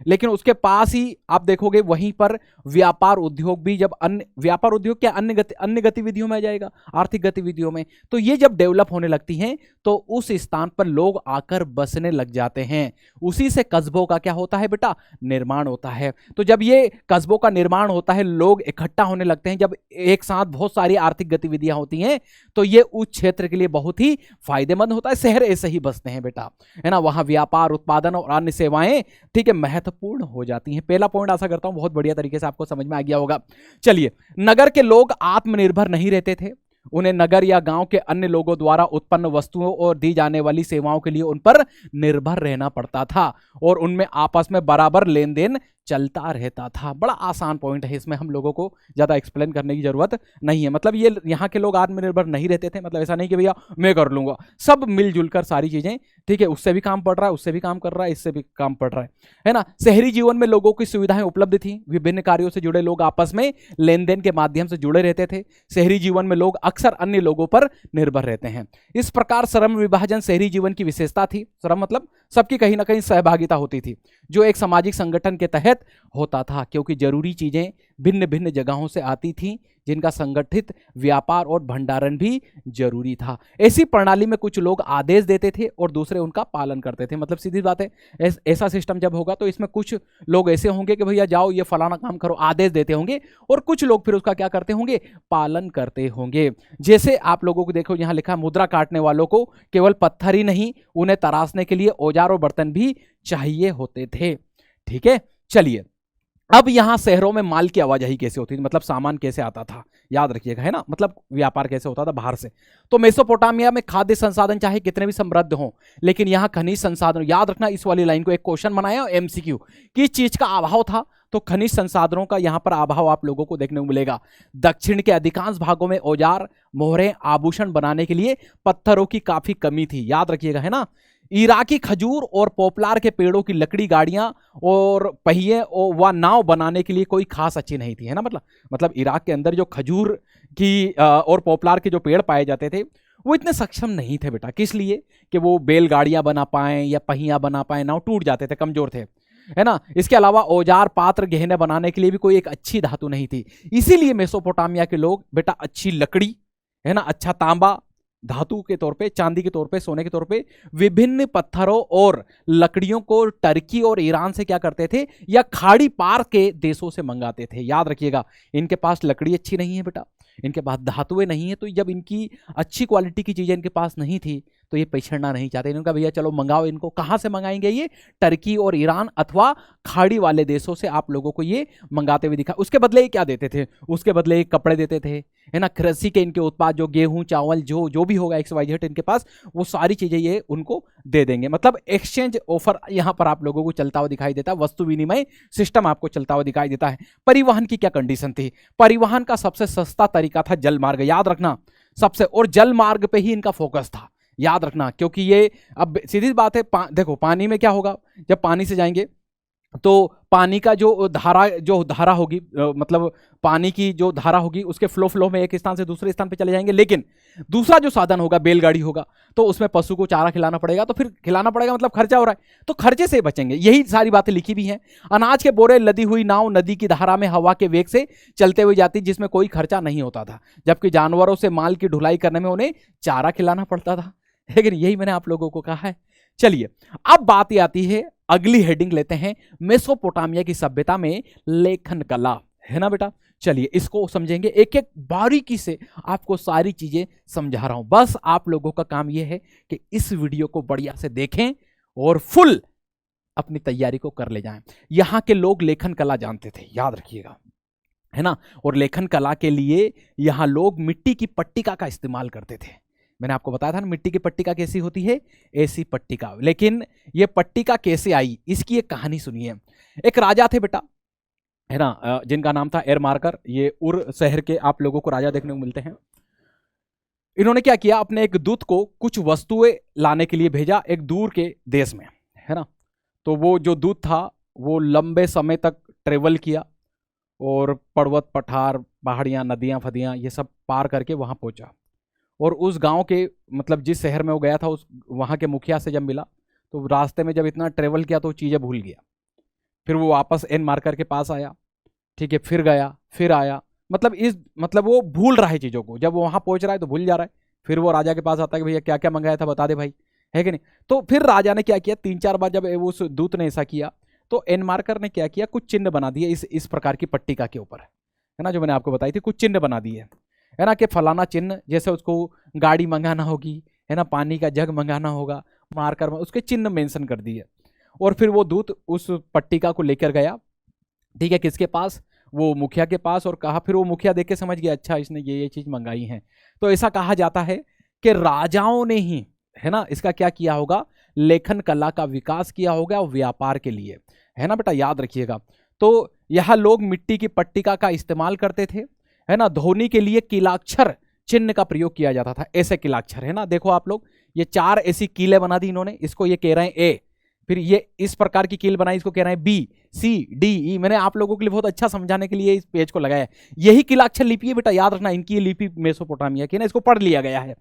Speaker 1: लेकिन उसके पास ही आप देखोगे वहीं पर व्यापार उद्योग भी, जब अन्य व्यापार उद्योग क्या अन्य गतिविधियों में आ जाएगा, आर्थिक गतिविधियों में, तो ये जब डेवलप होने लगती हैं तो उस स्थान पर लोग आकर बसने लग जाते हैं। उसी से कस्बों का क्या होता है बेटा, निर्माण होता है। तो जब ये कस्बों का निर्माण होता है, लोग इकट्ठा होने लगते हैं, जब एक साथ बहुत सारी आर्थिक गतिविधियां होती हैं, तो ये उस क्षेत्र के लिए बहुत ही फायदेमंद होता है। शहर ऐसे ही बसते हैं बेटा, है ना, वहां व्यापार, उत्पादन और अन्य सेवाएं, ठीक है, महत्वपूर्ण हो जाती हैं। पहला पॉइंट आशा करता हूं बहुत बढ़िया तरीके से आपको समझ में आ गया होगा। चलिए, नगर के लोग आत्मनिर्भर नहीं रहते थे, उन्हें नगर या गांव के अन्य लोगों द्वारा उत्पन्न वस्तुओं और दी जाने वाली सेवाओं के लिए उन पर निर्भर रहना पड़ता था और उनमें आपस में बराबर लेन देन चलता रहता था। बड़ा आसान पॉइंट है, इसमें हम लोगों को ज्यादा एक्सप्लेन करने की जरूरत नहीं है। मतलब ये यहाँ के लोग आत्मनिर्भर नहीं रहते थे, मतलब ऐसा नहीं कि भैया मैं कर लूंगा, सब मिलजुल कर सारी चीजें, ठीक है, उससे भी काम पड़ रहा है, उससे भी काम कर रहा है, इससे भी काम पड़ रहा है ना। शहरी जीवन में लोगों की सुविधाएं उपलब्ध थी, विभिन्न कार्यों से जुड़े लोग आपस में लेन देन के माध्यम से जुड़े रहते थे। शहरी जीवन में लोग अक्सर अन्य लोगों पर निर्भर रहते हैं। इस प्रकार श्रम विभाजन शहरी जीवन की विशेषता थी। श्रम मतलब सबकी कहीं ना कहीं सहभागिता होती थी, जो एक सामाजिक संगठन के तहत होता था, क्योंकि जरूरी चीजें भिन्न भिन्न जगहों से आती थी, जिनका संगठित व्यापार और भंडारण भी जरूरी था। ऐसी प्रणाली में कुछ लोग आदेश देते थे और दूसरे उनका पालन करते थे। मतलब सीधी बात है, ऐसा सिस्टम जब होगा तो इसमें कुछ लोग ऐसे होंगे कि भैया जाओ ये फलाना काम करो, आदेश देते होंगे, और कुछ लोग फिर उसका क्या करते होंगे, पालन करते होंगे। जैसे आप लोगों को देखो यहाँ लिखा, मुद्रा काटने वालों को केवल पत्थर ही नहीं, उन्हें तराशने के लिए औजार और बर्तन भी चाहिए होते थे। ठीक है, चलिए, अब यहां शहरों में माल की आवाजाही कैसे होती थी, मतलब सामान कैसे आता था, याद रखिएगा, है ना, मतलब व्यापार कैसे होता था बाहर से। तो मेसोपोटामिया में खाद्य संसाधन चाहे कितने भी समृद्ध हों, लेकिन यहां खनिज संसाधन, याद रखना इस वाली लाइन को, एक क्वेश्चन बनाया एमसीक्यू, किस चीज का अभाव था, तो खनिज संसाधनों का यहां पर अभाव आप लोगों को देखने को मिलेगा। दक्षिण के अधिकांश भागों में औजार, मोहरें, आभूषण बनाने के लिए पत्थरों की काफी कमी थी, याद रखिएगा, है ना। इराकी खजूर और पॉपुलर के पेड़ों की लकड़ी, गाड़ियां और पहिए व नाव बनाने के लिए कोई खास अच्छी नहीं थी, है ना। मतलब इराक के अंदर जो खजूर की और पॉपुलर के जो पेड़ पाए जाते थे, वो इतने सक्षम नहीं थे बेटा, किस लिए, कि वो बैलगाड़ियां बना पाए या पहिया बना पाए, नाव टूट जाते थे, कमजोर थे, है ना। इसके अलावा औजार, पात्र, गहने बनाने के लिए भी कोई एक अच्छी धातु नहीं थी। इसीलिए मेसोपोटामिया के लोग बेटा अच्छी लकड़ी, है ना, अच्छा तांबा धातु के तौर पे, चांदी के तौर पे, सोने के तौर पे, विभिन्न पत्थरों और लकड़ियों को टर्की और ईरान से क्या करते थे, या खाड़ी पार के देशों से मंगाते थे। याद रखिएगा, इनके पास लकड़ी अच्छी नहीं है बेटा, इनके पास धातुएं नहीं है, तो जब इनकी अच्छी क्वालिटी की चीजें इनके पास नहीं थी तो ये पिछड़ना नहीं चाहते। इन्होंने कहा भैया चलो मंगाओ इनको। कहां से मंगाएंगे, ये टर्की और ईरान अथवा खाड़ी वाले देशों से आप लोगों को ये मंगाते हुए दिखा। उसके बदले ये क्या देते थे, उसके बदले ये कपड़े देते थे, है ना, कृषि के इनके उत्पाद, जो गेहूं, चावल, जो भी होगा XYZ इनके पास, वो सारी चीजें ये उनको दे देंगे। मतलब एक्सचेंज ऑफर यहां पर आप लोगों को चलता हुआ दिखाई देता है, वस्तु विनिमय सिस्टम आपको चलता हुआ दिखाई देता है। परिवहन की क्या कंडीशन थी, परिवहन का सबसे सस्ता तरीका था जल मार्ग, याद रखना सबसे, और जल मार्ग पे ही इनका फोकस था, याद रखना, क्योंकि ये अब सीधी बात है, देखो पानी में क्या होगा, जब पानी से जाएंगे तो पानी का जो धारा होगी, मतलब पानी की जो धारा होगी, उसके फ्लो में एक स्थान से दूसरे स्थान पे चले जाएंगे। लेकिन दूसरा जो साधन होगा, बैलगाड़ी होगा, तो उसमें पशु को चारा खिलाना पड़ेगा, तो फिर खिलाना पड़ेगा, मतलब खर्चा हो रहा है, तो खर्चे से बचेंगे। यही सारी बातें लिखी भी हैं। अनाज के बोरे लदी हुई नाव नदी की धारा में हवा के वेग से चलते हुए जाती, जिसमें कोई खर्चा नहीं होता था, जबकि जानवरों से माल की ढुलाई करने में उन्हें चारा खिलाना पड़ता था। लेकिन यही मैंने आप लोगों को कहा है। चलिए, अब बात आती है, अगली हेडिंग लेते हैं, मेसोपोटामिया की सभ्यता में लेखन कला, है ना बेटा। चलिए इसको समझेंगे, एक एक बारीकी से आपको सारी चीजें समझा रहा हूं। बस आप लोगों का काम यह है कि इस वीडियो को बढ़िया से देखें और फुल अपनी तैयारी को कर ले जाएं। यहां के लोग लेखन कला जानते थे, याद रखिएगा, है ना। और लेखन कला के लिए यहां लोग मिट्टी की पट्टिका का इस्तेमाल करते थे। मैंने आपको बताया था ना, मिट्टी की पट्टिका कैसी होती है, ऐसी पट्टिका। लेकिन ये पट्टिका कैसे आई, इसकी एक कहानी सुनिए। एक राजा थे बेटा, है ना, जिनका नाम था एरमार्कर। ये उर शहर के आप लोगों को राजा देखने को मिलते हैं। इन्होंने क्या किया, अपने एक दूत को कुछ वस्तुएं लाने के लिए भेजा एक दूर के देश में, है ना। तो वो जो दूत था वो लंबे समय तक ट्रेवल किया और पर्वत, पठार, पहाड़ियां, नदियां, फदियां, ये सब पार करके वहां पहुंचा। और उस गांव के, मतलब जिस शहर में वो गया था, उस वहाँ के मुखिया से जब मिला, तो रास्ते में जब इतना ट्रेवल किया तो चीज़ें भूल गया। फिर वो वापस एन मार्कर के पास आया, ठीक है, फिर गया, फिर आया, मतलब वो भूल रहा है चीजों को, जब वो वहां पहुंच रहा है तो भूल जा रहा है। फिर वो राजा के पास आता है कि भैया क्या क्या मंगाया था बता दे भाई, है कि नहीं। तो फिर राजा ने क्या किया, 3-4 बार जब उस दूत ने ऐसा किया तो एन मार्कर ने क्या किया, कुछ चिन्ह बना दिए इस प्रकार की पट्टिका के ऊपर, है ना, जो मैंने आपको बताई थी, कुछ चिन्ह बना दिए, है ना, कि फलाना चिन्ह, जैसे उसको गाड़ी मंगाना होगी, है ना, पानी का जग मंगाना होगा, मार्कर में उसके चिन्ह मेंशन कर दिए। और फिर वो दूत उस पट्टिका को लेकर गया, ठीक है, किसके पास, वो मुखिया के पास, और कहा, फिर वो मुखिया देख के समझ गया अच्छा इसने ये चीज मंगाई है। तो ऐसा कहा जाता है कि राजाओं ने ही, है ना, इसका क्या किया होगा, लेखन कला का विकास किया होगा व्यापार के लिए, है ना बेटा, याद रखिएगा। तो यह लोग मिट्टी की पट्टिका का इस्तेमाल करते थे, है ना, ध्वनि के लिए कीलाक्षर चिन्ह का प्रयोग किया जाता था, ऐसे कीलाक्षर, है ना, देखो आप लोग, ये 4 ऐसी कीलें बना दी इन्होंने, इसको ये कह रहे हैं ए, फिर ये इस प्रकार की कील बनाई, इसको कह रहे हैं बी, सी, डी, ई। मैंने आप लोगों के लिए बहुत अच्छा समझाने के लिए इस पेज को लगाया है। यही कीलाक्षर लिपि है बेटा, याद रखना, इनकी लिपि मेसोपोटामिया की ना, इसको पढ़ लिया गया है।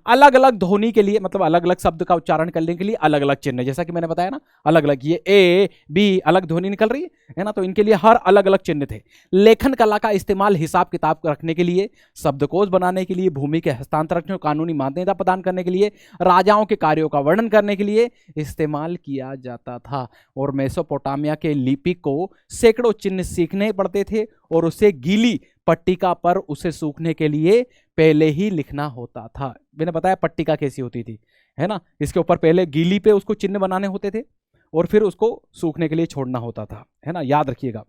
Speaker 1: अलग अलग ध्वनि के लिए, मतलब अलग अलग शब्द का उच्चारण करने के लिए अलग अलग चिन्ह, जैसा कि मैंने बताया ना, अलग अलग, ये ए बी अलग ध्वनि निकल रही है ना, तो इनके लिए हर अलग अलग चिन्ह थे। लेखन कला का इस्तेमाल हिसाब किताब रखने के लिए, शब्दकोश बनाने के लिए, भूमि के हस्तांतरण, कानूनी मान्यता प्रदान करने के लिए, राजाओं के कार्यों का वर्णन करने के लिए इस्तेमाल किया जाता था। और मेसोपोटामिया के लिपिक को सैकड़ों चिन्ह सीखने पड़ते थे और उसे गीली पट्टिका पर उसे सूखने के लिए पहले ही लिखना होता था। मैंने बताया पट्टिका कैसी होती थी, है ना, इसके ऊपर पहले गीली पे उसको चिन्ह बनाने होते थे और फिर उसको सूखने के लिए छोड़ना होता था, है ना, याद रखिएगा।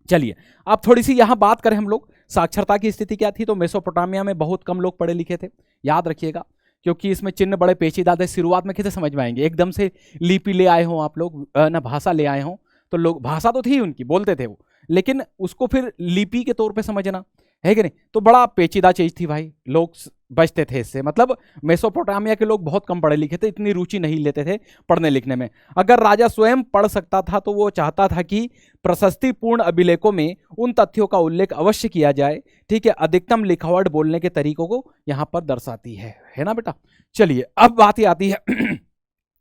Speaker 1: चलिए अब थोड़ी सी यहां बात करें हम लोग, साक्षरता की स्थिति क्या थी। तो मेसोपोटामिया में बहुत कम लोग पढ़े लिखे थे, याद रखिएगा, क्योंकि इसमें चिन्ह बड़े पेचीदा थे। शुरुआत में कैसे समझ में आएंगे, एकदम से लिपि ले आए हों आप लोग, ना भाषा ले आए हों, तो लोग, भाषा तो थी उनकी, बोलते थे वो, लेकिन उसको फिर लिपि के तौर पे समझना, है कि नहीं, तो बड़ा पेचीदा चीज थी भाई, लोग बचते थे इससे। मतलब मेसोपोटामिया के लोग बहुत कम पढ़े लिखे थे, इतनी रुचि नहीं लेते थे पढ़ने लिखने में। अगर राजा स्वयं पढ़ सकता था तो वो चाहता था कि प्रशस्तिपूर्ण अभिलेखों में उन तथ्यों का उल्लेख अवश्य किया जाए, ठीक है, अधिकतम लिखावट बोलने के तरीकों को यहां पर दर्शाती है ना बेटा। चलिए अब बात ही आती है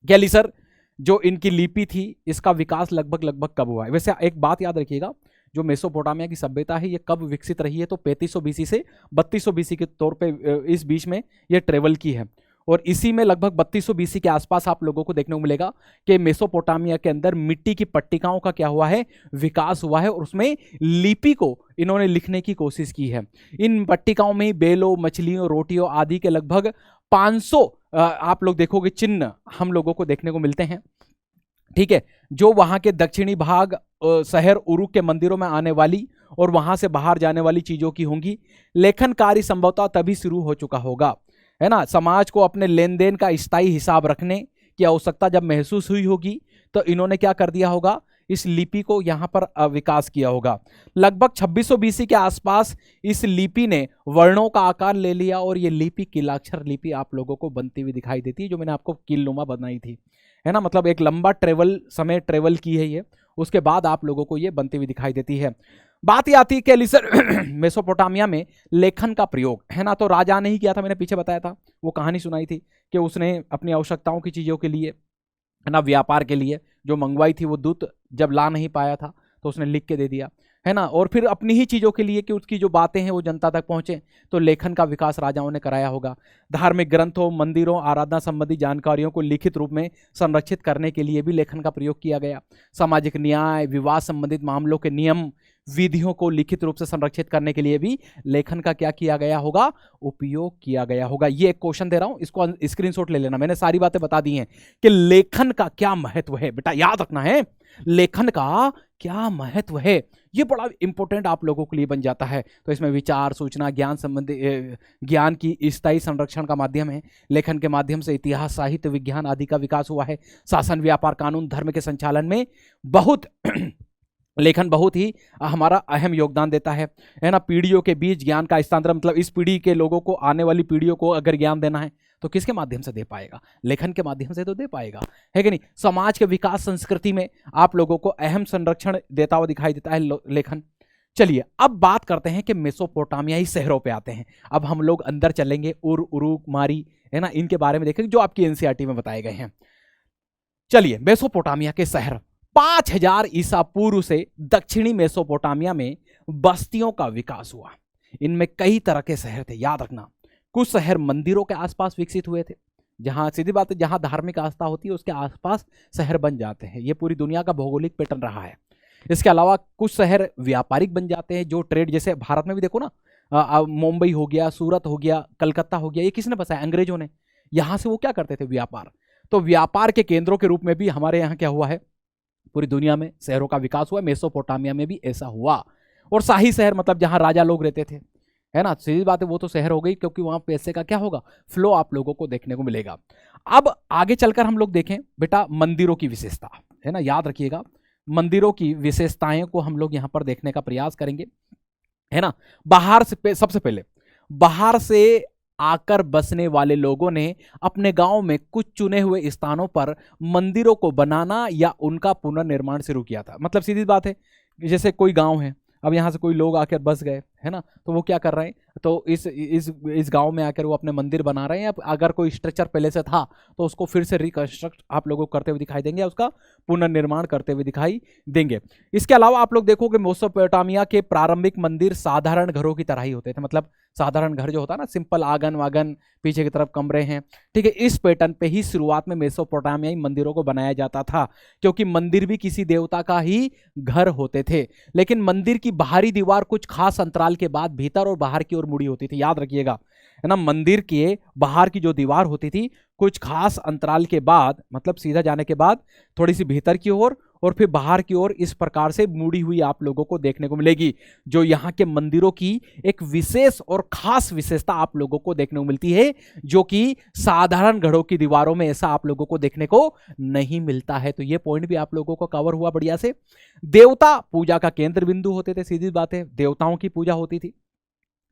Speaker 1: गैली सर, जो इनकी लिपि थी इसका विकास लगभग कब हुआ है। वैसे एक बात याद रखिएगा, जो मेसोपोटामिया की सभ्यता है ये कब विकसित रही है, तो 3500 बीसी से 3200 बीसी के तौर पे इस बीच में ये ट्रेवल की है। और इसी में लगभग 3200 बीसी के आसपास आप लोगों को देखने को मिलेगा कि मेसोपोटामिया के अंदर मिट्टी की पट्टिकाओं का क्या हुआ है, विकास हुआ है, और उसमें लिपि को इन्होंने लिखने की कोशिश की है। इन पट्टिकाओं में बेलों, मछलियों, रोटियों आदि के लगभग 500 आप लोग देखोगे चिन्ह हम लोगों को देखने को मिलते हैं, ठीक है, जो वहां के दक्षिणी भाग शहर उरुक के मंदिरों में आने वाली और वहां से बाहर जाने वाली चीजों की होंगी। लेखन कार्य संभवतः तभी शुरू हो चुका होगा, है ना, समाज को अपने लेन देन का स्थायी हिसाब रखने की आवश्यकता जब महसूस हुई होगी तो इन्होंने क्या कर दिया होगा, इस लिपि को यहां पर विकास किया होगा। लगभग 2600 बीसी के आसपास इस लिपि ने वर्णों का आकार ले लिया और ये लिपि कीलाक्षर लिपि आप लोगों को बनती हुई दिखाई देती है, जो मैंने आपको कीलनुमा बनाई थी, है ना, मतलब एक लंबा समय ट्रेवल की है ये, उसके बाद आप लोगों को ये बनती हुई दिखाई देती है। बात ही आती है कि सर मेसोपोटामिया में लेखन का प्रयोग, है ना, तो राजा ने ही किया था, मैंने पीछे बताया था, वो कहानी सुनाई थी कि उसने अपनी आवश्यकताओं की चीजों के लिए, है ना, व्यापार के लिए जो मंगवाई थी वो दूत जब ला नहीं पाया था तो उसने लिख के दे दिया, है ना, और फिर अपनी ही चीजों के लिए कि उसकी जो बातें हैं वो जनता तक पहुंचे, तो लेखन का विकास राजाओं ने कराया होगा। धार्मिक ग्रंथों, मंदिरों, आराधना संबंधी जानकारियों को लिखित रूप में संरक्षित करने के लिए भी लेखन का प्रयोग किया गया। सामाजिक न्याय, विवाह संबंधित मामलों के नियम विधियों को लिखित रूप से संरक्षित करने के लिए भी लेखन का क्या किया गया होगा, उपयोग किया गया होगा। ये एक क्वेश्चन दे रहा हूं, इसको स्क्रीनशॉट ले लेना, मैंने सारी बातें बता दी हैं कि लेखन का क्या महत्व है, बेटा याद रखना है, लेखन का क्या महत्व है, ये बड़ा इंपॉर्टेंट आप लोगों के लिए बन जाता है। तो इसमें विचार, सूचना, ज्ञान संबंधी ज्ञान की स्थायी संरक्षण का माध्यम है। लेखन के माध्यम से इतिहास, साहित्य, विज्ञान आदि का विकास हुआ है। शासन, व्यापार, कानून, धर्म के संचालन में बहुत लेखन बहुत ही हमारा अहम योगदान देता है ना। पीढ़ियों के बीच ज्ञान का स्थानांतरण, मतलब इस पीढ़ी के लोगों को, आने वाली पीढ़ियों को अगर ज्ञान देना है तो किसके माध्यम से दे पाएगा, लेखन के माध्यम से तो दे पाएगा, है कि नहीं। समाज के विकास, संस्कृति में आप लोगों को अहम संरक्षण देता हुआ दिखाई देता है लेखन। चलिए अब बात करते हैं कि मेसोपोटामियाई शहरों पे आते हैं। अब हम लोग अंदर चलेंगे, उरुक, मारी, है ना, इनके बारे में देखेंगे जो आपकी एनसीईआरटी में बताए गए हैं। चलिए मेसोपोटामिया के शहर, 5000 ईसा पूर्व से दक्षिणी मेसोपोटामिया में बस्तियों का विकास हुआ। इनमें कई तरह के शहर थे, याद रखना। कुछ शहर मंदिरों के आसपास विकसित हुए थे, जहां सीधी बात है जहां धार्मिक आस्था होती है उसके आसपास शहर बन जाते हैं। ये पूरी दुनिया का भौगोलिक पैटर्न रहा है। इसके अलावा कुछ शहर व्यापारिक बन जाते हैं, जो ट्रेड, जैसे भारत में भी देखो ना, मुंबई हो गया, सूरत हो गया, कलकत्ता हो गया, ये किसने बसाया? अंग्रेजों ने। यहां से वो क्या करते थे? व्यापार। तो व्यापार के केंद्रों के रूप में भी हमारे यहाँ क्या हुआ है? पूरी दुनिया में शहरों का विकास हुआ। मेसोपोटामिया में भी ऐसा हुआ। और शाही शहर मतलब जहां राजा लोग रहते थे, है ना, सीधी बात है, वो तो शहर हो गई, क्योंकि वहां पैसे का क्या होगा? फ्लो आप लोगों को देखने को मिलेगा। अब आगे चलकर हम लोग देखें बेटा मंदिरों की विशेषता, है ना, याद रखिएगा मंदिरों की विशेषताएं को हम लोग यहां पर देखने का प्रयास करेंगे, है ना। बाहर से सबसे पहले बाहर से आकर बसने वाले लोगों ने अपने गांव में कुछ चुने हुए स्थानों पर मंदिरों को बनाना या उनका पुनर्निर्माण शुरू किया था। मतलब सीधी बात है, जैसे कोई गांव है, अब यहाँ से कोई लोग आकर बस गए, है ना, तो वो क्या कर रहे हैं? तो इस गांव में आकर वो अपने मंदिर बना रहे हैं। अब अगर कोई स्ट्रक्चर पहले से था तो उसको फिर से रिकंस्ट्रक्ट आप लोगों को करते हुए दिखाई देंगे, उसका पुनर्निर्माण करते हुए दिखाई देंगे। इसके अलावा आप लोग देखोगे मेसोपोटामिया के प्रारंभिक मंदिर साधारण घरों की तरह ही होते थे। मतलब साधारण घर जो होता है ना, सिंपल आंगन वागन, पीछे की तरफ कमरे हैं, ठीक है, इस पैटर्न पे ही शुरुआत में मेसोपोटामियाई मंदिरों को बनाया जाता था, क्योंकि मंदिर भी किसी देवता का ही घर होते थे। लेकिन मंदिर की बाहरी दीवार कुछ खास अंतराल के बाद भीतर और बाहर की ओर मुड़ी होती थी, याद रखिएगा, है ना। मंदिर के बाहर की जो दीवार होती थी कुछ खास अंतराल के बाद, मतलब सीधा जाने के बाद थोड़ी सी भीतर की ओर और फिर बाहर की ओर इस प्रकार से मुड़ी हुई आप लोगों को देखने को मिलेगी, जो यहाँ के मंदिरों की एक विशेष और खास विशेषता आप लोगों को देखने को मिलती है, जो कि साधारण घरों की दीवारों में ऐसा आप लोगों को देखने को नहीं मिलता है। तो ये पॉइंट भी आप लोगों को कवर हुआ बढ़िया से। देवता पूजा का केंद्र बिंदु होते थे, सीधी बात है, देवताओं की पूजा होती थी,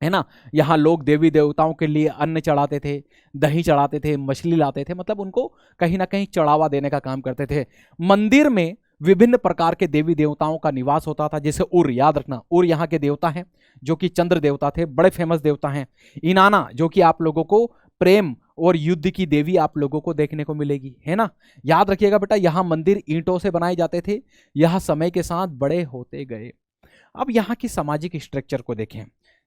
Speaker 1: है ना। यहाँ लोग देवी देवताओं के लिए अन्न चढ़ाते थे, दही चढ़ाते थे, मछली लाते थे, मतलब उनको कहीं ना कहीं चढ़ावा देने का काम करते थे। मंदिर में विभिन्न प्रकार के देवी देवताओं का निवास होता था, जैसे उर, याद रखना, उर यहाँ के देवता हैं, जो कि चंद्र देवता थे, बड़े फेमस देवता हैं। इनाना, जो कि आप लोगों को प्रेम और युद्ध की देवी आप लोगों को देखने को मिलेगी, है ना। याद रखिएगा बेटा, यहाँ मंदिर ईंटों से बनाए जाते थे, यह समय के साथ बड़े होते गए। अब यहाँ की सामाजिक स्ट्रक्चर को देखें,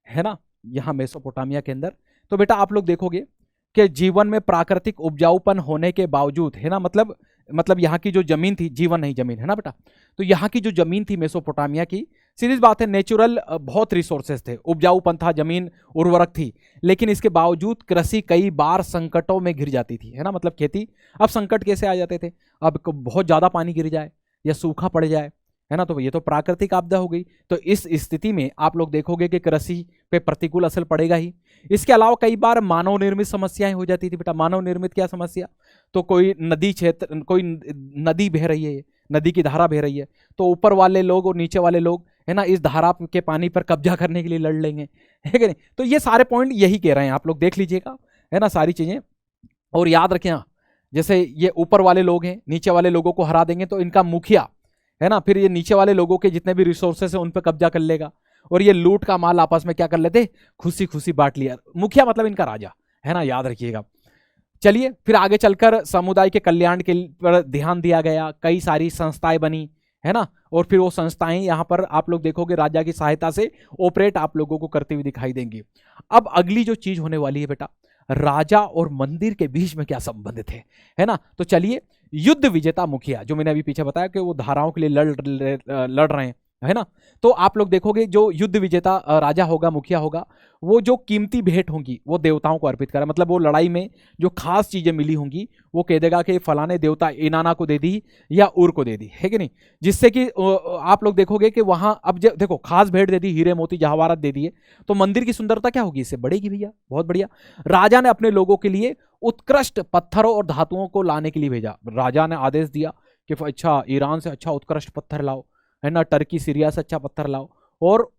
Speaker 1: है ना, यहाँ मेसोपोटामिया के अंदर, तो बेटा आप लोग देखोगे कि जीवन में प्राकृतिक उपजाऊपन होने के बावजूद, है ना, मतलब यहाँ की जो जमीन थी, जीवन नहीं जमीन, है ना बेटा, तो यहाँ की जो जमीन थी मेसोपोटामिया की, सीधी बात है, नेचुरल बहुत रिसोर्सेज थे, उपजाऊपन था, जमीन उर्वरक थी, लेकिन इसके बावजूद कृषि कई बार संकटों में घिर जाती थी, है ना। मतलब खेती, अब संकट कैसे आ जाते थे? अब बहुत ज्यादा पानी गिर जाए या सूखा पड़ जाए, है ना, तो ये तो प्राकृतिक आपदा हो गई। तो इस स्थिति में आप लोग देखोगे कि कृषि पे प्रतिकूल असर पड़ेगा ही। इसके अलावा कई बार मानव निर्मित समस्याएं हो जाती थी बेटा। मानव निर्मित क्या समस्या? तो कोई नदी क्षेत्र, कोई नदी बह रही है, नदी की धारा बह रही है, तो ऊपर वाले लोग और नीचे वाले लोग, है ना, इस धारा के पानी पर कब्जा करने के लिए लड़ लेंगे, है कि नहीं। तो ये सारे पॉइंट यही कह रहे हैं, आप लोग देख लीजिएगा, है ना, सारी चीजें। और याद रखें, जैसे ये ऊपर वाले लोग हैं, नीचे वाले लोगों को हरा देंगे तो इनका मुखिया, है ना, फिर ये नीचे वाले लोगों के जितने भी रिसोर्सेस हैं उन पर कब्जा कर लेगा, और ये लूट का माल आपस में क्या कर लेते? खुशी खुशी बांट लिया। मुखिया मतलब इनका राजा, है ना, याद रखिएगा। चलिए फिर आगे चलकर समुदाय के कल्याण के पर ध्यान दिया गया, कई सारी संस्थाएं बनी, है ना, और फिर वो संस्थाएं यहाँ पर आप लोग देखोगे राजा की सहायता से ऑपरेट आप लोगों को करती हुई दिखाई देंगी। अब अगली जो चीज होने वाली है बेटा, राजा और मंदिर के बीच में क्या संबंध थे, है ना। तो चलिए, युद्ध विजेता मुखिया, जो मैंने अभी पीछे बताया कि वो धाराओं के लिए लड़ रहे हैं, है ना, तो आप लोग देखोगे जो युद्ध विजेता राजा होगा, मुखिया होगा, वो जो कीमती भेंट होंगी वो देवताओं को अर्पित करें। मतलब वो लड़ाई में जो खास चीजें मिली होंगी वो कह देगा कि फलाने देवता इनाना को दे दी या उर को दे दी, है कि नहीं, जिससे कि आप लोग देखोगे कि वहां अब देखो खास भेंट दे दी, हीरे मोती जवाहरात दे दिए, तो मंदिर की सुंदरता क्या होगी? इससे बढ़ेगी भैया, बहुत बढ़िया। राजा ने अपने लोगों के लिए उत्कृष्ट पत्थरों और धातुओं को लाने के लिए भेजा। राजा ने आदेश दिया कि अच्छा ईरान से अच्छा उत्कृष्ट पत्थर लाओ, है ना, टर्की सीरिया से अच्छा पत्थर लाओ, और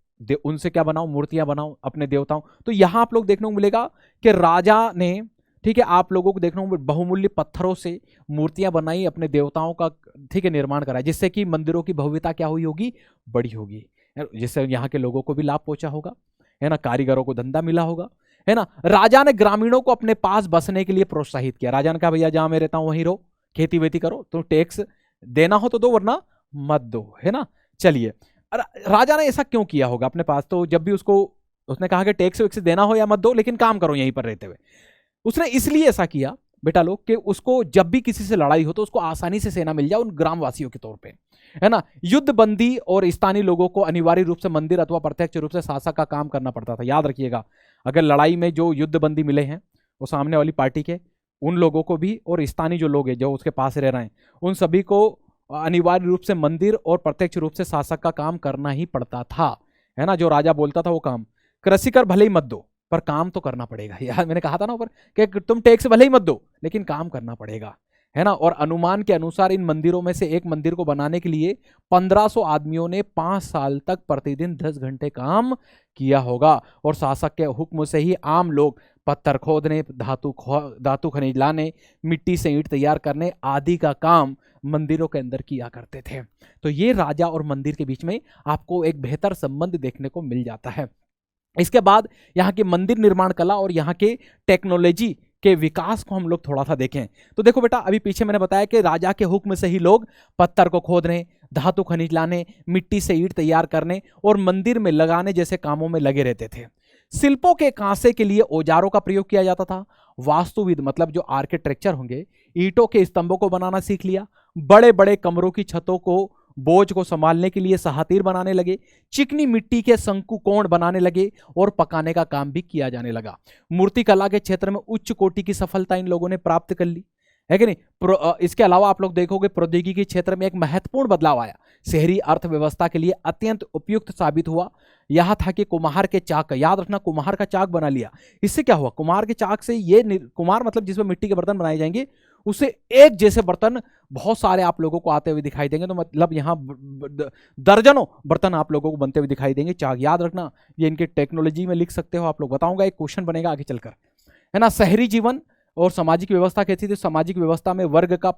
Speaker 1: उनसे क्या बनाओ? मूर्तियां बनाओ अपने देवताओं। तो यहां आप लोग देखने को मिलेगा कि राजा ने, ठीक है, आप लोगों को देखने को बहुमूल्य पत्थरों से मूर्तियां बनाई, अपने देवताओं का, ठीक है, निर्माण कराया, जिससे कि मंदिरों की भव्यता क्या हुई होगी? बड़ी होगी, जिससे यहाँ के लोगों को भी लाभ पहुंचा होगा, है ना, कारीगरों को धंधा मिला होगा, है ना। राजा ने ग्रामीणों को अपने पास बसने के लिए प्रोत्साहित किया। राजा ने कहा भैया जहां मैं रहता हूं वहीं रहो, खेती वेती करो, तो टैक्स देना हो तो दो, वरना मत दो, है ना। चलिए, राजा ने ऐसा क्यों किया होगा अपने पास, तो जब भी उसने कहा कि टैक्स वैक्स देना हो या मत दो, लेकिन काम करो यहीं पर रहते हुए, उसने इसलिए ऐसा किया बेटा लोग कि उसको जब भी किसी से लड़ाई हो तो उसको आसानी से सेना मिल जाए उन ग्रामवासियों के तौर पे, है ना। युद्ध बंदी और स्थानीय लोगों को अनिवार्य रूप से मंदिर अथवा प्रत्यक्ष रूप से शासक का काम करना पड़ता था। याद रखिएगा, अगर लड़ाई में जो युद्ध बंदी मिले हैं वो सामने वाली पार्टी के, उन लोगों को भी, और स्थानीय जो लोग हैं जो उसके पास रह रहे हैं, उन सभी को अनिवार्य रूप से मंदिर और प्रत्यक्ष रूप से शासक का काम करना ही पड़ता था, है ना। जो राजा बोलता था वो काम। कृषि कर भले ही मत दो पर काम तो करना पड़ेगा। यार मैंने कहा था ना ऊपर कि तुम टैक्स भले ही मत दो लेकिन काम करना पड़ेगा, है ना। और अनुमान के अनुसार इन मंदिरों में से एक मंदिर को बनाने के लिए 1500 आदमियों ने 5 साल तक प्रतिदिन 10 घंटे काम किया होगा। और शासक के हुक्म से ही आम लोग पत्थर खोदने, धातु खनिज लाने, मिट्टी से ईंट तैयार करने आदि का काम मंदिरों के अंदर किया करते थे। तो ये राजा और मंदिर के बीच में आपको एक बेहतर संबंध देखने को मिल जाता है। इसके बाद यहाँ के मंदिर निर्माण कला और यहाँ के टेक्नोलॉजी के विकास को हम लोग थोड़ा सा देखें तो देखो बेटा, अभी पीछे मैंने बताया कि राजा के हुक्म से ही लोग पत्थर को खोदने, धातु खनिज लाने, मिट्टी से ईंट तैयार करने और मंदिर में लगाने जैसे कामों में लगे रहते थे। शिल्पों के कांसे के लिए औजारों का प्रयोग किया जाता था। वास्तुविद मतलब जो आर्किटेक्चर होंगे, ईंटों के स्तंभों को बनाना सीख लिया। बड़े बड़े कमरों की छतों को, बोझ को संभालने के लिए सहातीर बनाने लगे। चिकनी मिट्टी के शंकु कोण बनाने लगे और पकाने का काम भी किया जाने लगा। मूर्ति कला के क्षेत्र में उच्च कोटि की सफलता इन लोगों ने प्राप्त कर ली, है कि नहीं। इसके अलावा आप लोग देखोगे प्रौद्योगिकी के क्षेत्र में एक महत्वपूर्ण बदलाव आया। शहरी अर्थव्यवस्था के लिए अत्यंत उपयुक्त साबित हुआ। यह था कि कुम्हार के चाक, याद रखना कुम्हार का चाक बना लिया। इससे क्या हुआ, कुम्हार के चाक से ये कुम्हार मतलब जिसमें मिट्टी के बर्तन बनाए जाएंगे, उससे एक जैसे बर्तन बहुत सारे आप लोगों को आते हुए दिखाई देंगे। तो मतलब यहाँ दर्जनों बर्तन आप लोगों को बनते हुए दिखाई देंगे। चाक याद रखना, ये इनके टेक्नोलॉजी में लिख सकते हो आप लोग, बताऊंगा, एक क्वेश्चन बनेगा आगे चलकर, है ना। शहरी जीवन और सामाजिक व्यवस्था कैसी थी। सामाजिक व्यवस्था में वर्ग का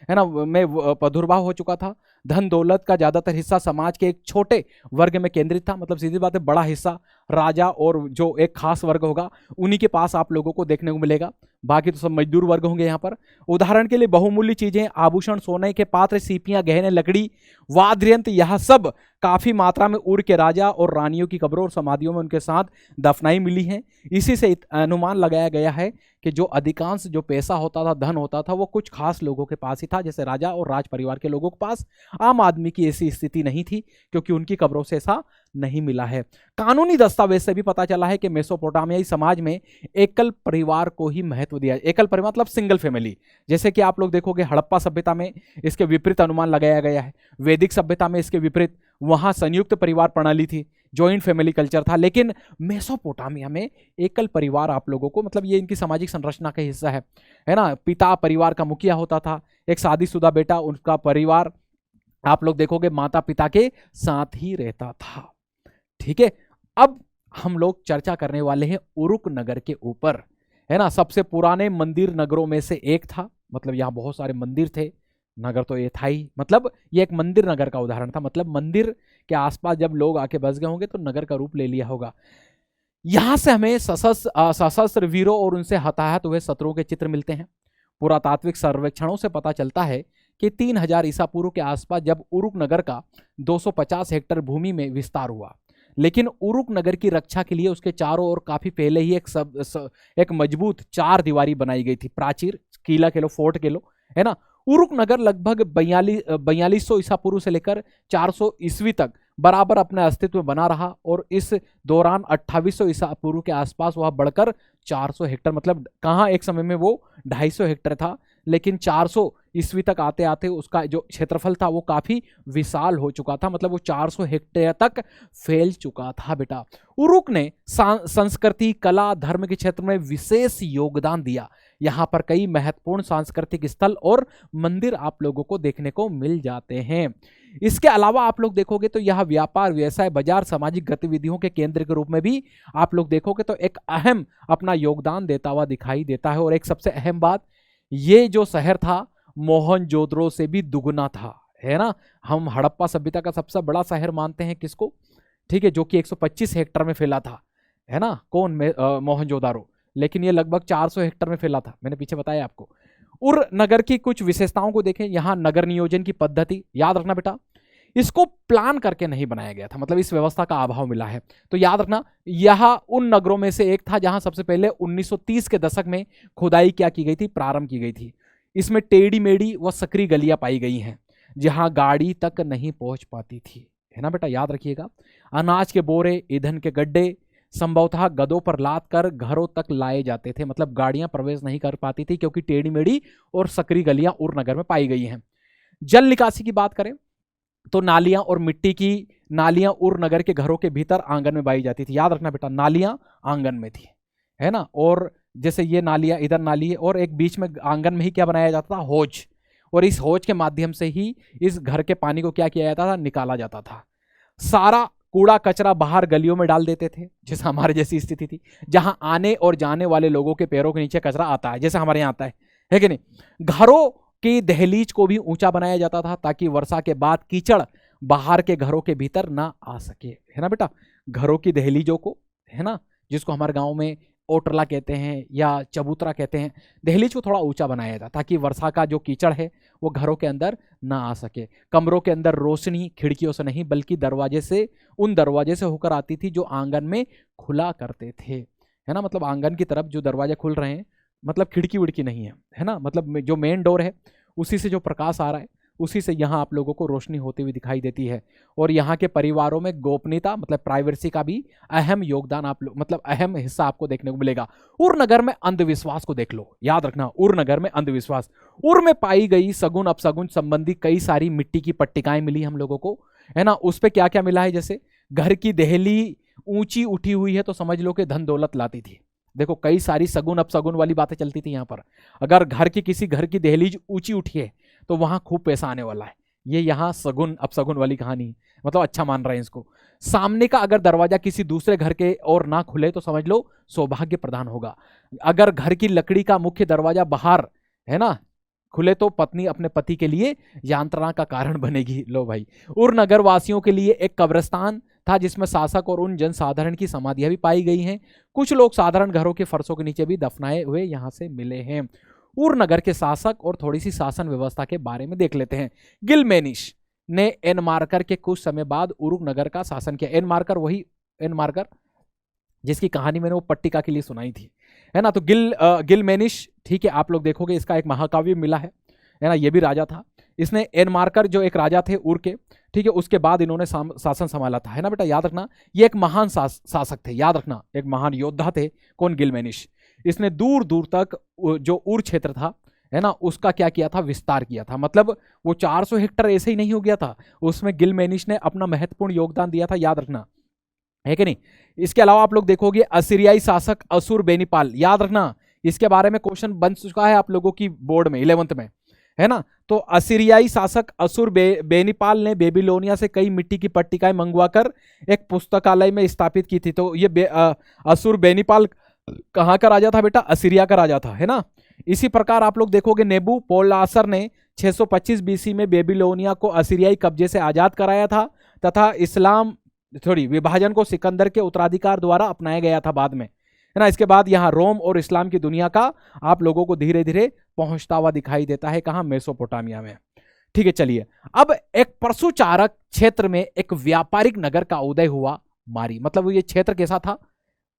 Speaker 1: प्रादुर्भाव हो चुका था। धन दौलत का ज्यादातर हिस्सा समाज के एक छोटे वर्ग में केंद्रित था। मतलब सीधी बात है, बड़ा हिस्सा राजा और जो एक खास वर्ग होगा उन्हीं के पास आप लोगों को देखने को मिलेगा। बाकी तो सब मजदूर वर्ग होंगे यहाँ पर। उदाहरण के लिए बहुमूल्य चीजें, आभूषण, सोने के पात्र, सीपियां, गहने, लकड़ी, वाद्य यंत्र, यह सब काफी मात्रा में उड़ के राजा और रानियों की कब्रों और समाधियों में उनके साथ दफनाई मिली हैं। इसी से अनुमान लगाया गया है कि जो अधिकांश जो पैसा होता था, धन होता था, वो कुछ खास लोगों के पास ही था, जैसे राजा और राज परिवार के लोगों के पास। आम आदमी की ऐसी स्थिति नहीं थी क्योंकि उनकी कब्रों से ऐसा नहीं मिला है। कानूनी दस्तावेज से भी पता चला है कि मेसोपोटामियाई समाज में एकल परिवार को ही महत्व दिया। एकल परिवार मतलब सिंगल फैमिली, जैसे कि आप लोग देखोगे हड़प्पा सभ्यता में इसके विपरीत अनुमान लगाया गया है। वैदिक सभ्यता में इसके विपरीत, वहां संयुक्त परिवार प्रणाली थी, जॉइंट फैमिली कल्चर था। लेकिन मेसोपोटामिया में एकल परिवार आप लोगों को, मतलब ये इनकी सामाजिक संरचना का हिस्सा है ना। पिता परिवार का मुखिया होता था, एक शादीशुदा बेटा, उनका परिवार आप लोग देखोगे माता पिता के साथ ही रहता था। ठीक है, अब हम लोग चर्चा करने वाले हैं उरुक नगर के ऊपर, है ना। सबसे पुराने मंदिर नगरों में से एक था, मतलब यहां बहुत सारे मंदिर थे, नगर तो ये था ही, मतलब ये एक मंदिर नगर का उदाहरण था। मतलब मंदिर के आसपास जब लोग आके बस गए होंगे तो नगर का रूप ले लिया होगा। यहां से हमें सशस्त्र वीरों और उनसे हताहत हुए शत्रुओं के चित्र मिलते हैं। पुरातात्विक सर्वेक्षणों से पता चलता है कि 3000 ईसा पूर्व के आसपास जब उरुक नगर का 250 हेक्टेयर भूमि में विस्तार हुआ, लेकिन उरुक नगर की रक्षा के लिए उसके चारों ओर काफी पहले ही एक मजबूत 4 दीवारी बनाई गई थी। प्राचीर, किला कह लो, फोर्ट कह लो, है ना। उरुक नगर लगभग 4200 ईसा पूर्व से लेकर 400 ईस्वी तक बराबर अपने अस्तित्व में बना रहा और इस दौरान 2800 ईसा पूर्व के आसपास वह बढ़कर 400 हेक्टेयर, मतलब कहाँ एक समय में वो 250 हेक्टेयर था, लेकिन 400 ईस्वी तक आते आते उसका जो क्षेत्रफल था वो काफी विशाल हो चुका था। मतलब वो 400 हेक्टेयर तक फैल चुका था बेटा। उरुक ने संस्कृति, कला, धर्म के क्षेत्र में विशेष योगदान दिया। यहाँ पर कई महत्वपूर्ण सांस्कृतिक स्थल और मंदिर आप लोगों को देखने को मिल जाते हैं। इसके अलावा आप लोग देखोगे तो यह व्यापार, व्यवसाय, बाजार, सामाजिक गतिविधियों के केंद्र के रूप में भी आप लोग देखोगे तो एक अहम अपना योगदान देता हुआ दिखाई देता है। और एक सबसे अहम बात, ये जो शहर था मोहनजोदड़ो से भी दुगुना था, है ना। हम हड़प्पा सभ्यता का सबसे बड़ा शहर मानते हैं किसको, ठीक है, जो कि 125 हेक्टेयर में फैला था, है ना, कौन, मोहनजोदड़ो, लेकिन ये लगभग 400 हेक्टेयर में फैला था, मैंने पीछे बताया आपको। उर नगर की कुछ विशेषताओं को देखें। यहाँ नगर नियोजन की पद्धति, याद रखना बेटा, इसको प्लान करके नहीं बनाया गया था, मतलब इस व्यवस्था का अभाव मिला है। तो याद रखना यह उन नगरों में से एक था जहां सबसे पहले 1930 के दशक में खुदाई क्या की गई थी, प्रारंभ की गई थी। इसमें टेढ़ी मेढ़ी व सकरी गलियां पाई गई हैं जहां गाड़ी तक नहीं पहुंच पाती थी, है ना बेटा, याद रखिएगा। अनाज के बोरे, ईंधन के गड्ढे संभवतः गदों पर लाद कर घरों तक लाए जाते थे, मतलब गाड़ियां प्रवेश नहीं कर पाती थी क्योंकि टेढ़ी मेढ़ी और सकरी गलियां उर नगर में पाई गई हैं। जल निकासी की बात करें तो नालियां और मिट्टी की नालियां उर नगर के घरों के भीतर आंगन में बाई जाती थी। याद रखना बेटा, नालियां आंगन में थी, है ना। और जैसे ये नालियां, इधर नाली है और एक बीच में आंगन में ही क्या बनाया जाता था, हौज, और इस हौज के माध्यम से ही इस घर के पानी को क्या किया जाता था, निकाला जाता था। सारा कूड़ा कचरा बाहर गलियों में डाल देते थे, जैसे हमारे जैसी स्थिति थी, जहां आने और जाने वाले लोगों के पैरों के नीचे कचरा आता है, जैसे हमारे यहाँ आता है कि नहीं। घरों की दहलीज को भी ऊंचा बनाया जाता था ताकि वर्षा के बाद कीचड़ बाहर के घरों के भीतर ना आ सके, है ना बेटा। घरों की दहलीजों को, है ना, जिसको हमारे गांव में ओटरला कहते हैं या चबूतरा कहते हैं, दहलीज को थोड़ा ऊंचा बनाया जाता ताकि वर्षा का जो कीचड़ है वो घरों के अंदर ना आ सके। कमरों के अंदर रोशनी खिड़कियों से नहीं बल्कि दरवाजे से, उन दरवाजे से होकर आती थी जो आंगन में खुला करते थे, है ना। मतलब आंगन की तरफ जो दरवाजे खुल रहे हैं, मतलब खिड़की विड़की नहीं है, है ना, मतलब जो मेन डोर है उसी से जो प्रकाश आ रहा है उसी से यहाँ आप लोगों को रोशनी होती हुई दिखाई देती है। और यहाँ के परिवारों में गोपनीयता मतलब प्राइवेसी का भी अहम योगदान आप लोग, मतलब अहम हिस्सा आपको देखने को मिलेगा। उर नगर में अंधविश्वास को देख लो, याद रखना, उर नगर में अंधविश्वास। उर में पाई गई सगुन अपसगुन संबंधी कई सारी मिट्टी की पट्टिकाएं मिली हम लोगों को, है ना। उस पर क्या क्या मिला है, जैसे घर की देहली ऊंची उठी हुई है तो समझ लो कि धन दौलत लाती थी। देखो कई सारी सगुन अपसगुन वाली बातें चलती थी यहाँ पर। अगर घर की किसी घर की दहलीज ऊंची उठी है तो वहां खूब पैसा आने वाला है, ये यहाँ सगुन अपसगुन वाली कहानी, मतलब अच्छा मान रहे हैं इसको। सामने का अगर दरवाजा किसी दूसरे घर के और ना खुले तो समझ लो सौभाग्य प्रदान होगा। अगर घर की लकड़ी का मुख्य दरवाजा बाहर, है ना, खुले तो पत्नी अपने पति के लिए यांत्रणा का कारण बनेगी। लो भाई, उर नगर वासियों के लिए एक कब्रिस्तान था जिसमें शासक और उन जनसाधारण की समाधियां भी पाई गई हैं। कुछ लोग साधारण घरों के फर्शों के नीचे भी दफनाए हुए यहां से मिले हैं। उर नगर के शासक और थोड़ी सी शासन व्यवस्था के बारे में देख लेते हैं। गिलमेनिश ने एन मार्कर के कुछ समय बाद उरुक नगर का शासन किया। एन मार्कर, वही एन मार्कर जिसकी कहानी मैंने वो पट्टिका के लिए सुनाई थी, है ना। तो गिलमेनिश, ठीक है, आप लोग देखोगे इसका एक महाकाव्य मिला है ना, ये भी राजा था। इसने एन मार्कर जो एक राजा थे उर के, ठीक है, उसके बाद इन्होंने शासन संभाला था, है ना बेटा, याद रखना। ये एक महान शासक थे, याद रखना, एक महान योद्धा थे। कौन? गिलमेनिश। इसने दूर दूर तक जो उर क्षेत्र था, है ना, उसका क्या किया था, विस्तार किया था। मतलब वो 400 हेक्टेयर ऐसे ही नहीं हो गया था, उसमें गिलमेनिश ने अपना महत्वपूर्ण योगदान दिया था, याद रखना, है कि नहीं। इसके अलावा आप लोग देखोगे असीरियाई शासक असुर बेनीपाल, याद रखना, इसके बारे में क्वेश्चन बन चुका है आप लोगों की बोर्ड में 11th में, है ना। तो असीरियाई शासक असुर बेनीपाल ने बेबीलोनिया से कई मिट्टी की पट्टिकाएं मंगवाकर एक पुस्तकालय में स्थापित की थी। तो ये असुर बेनीपाल कहाँ का राजा था बेटा? असीरिया का राजा था, है ना। इसी प्रकार आप लोग देखोगे नेबू पोलासर ने 625 बीसी में बेबीलोनिया को असीरियाई कब्जे से आजाद कराया था तथा इस्लाम विभाजन को सिकंदर के उत्तराधिकार द्वारा अपनाया गया था बाद में, है ना। इसके बाद यहाँ रोम और इस्लाम की दुनिया का आप लोगों को धीरे धीरे पहुंचता हुआ दिखाई देता है, कहाँ? मेसोपोटामिया में। ठीक है, चलिए अब एक पशुचारक क्षेत्र में एक व्यापारिक नगर का उदय हुआ, मारी। मतलब ये क्षेत्र कैसा था?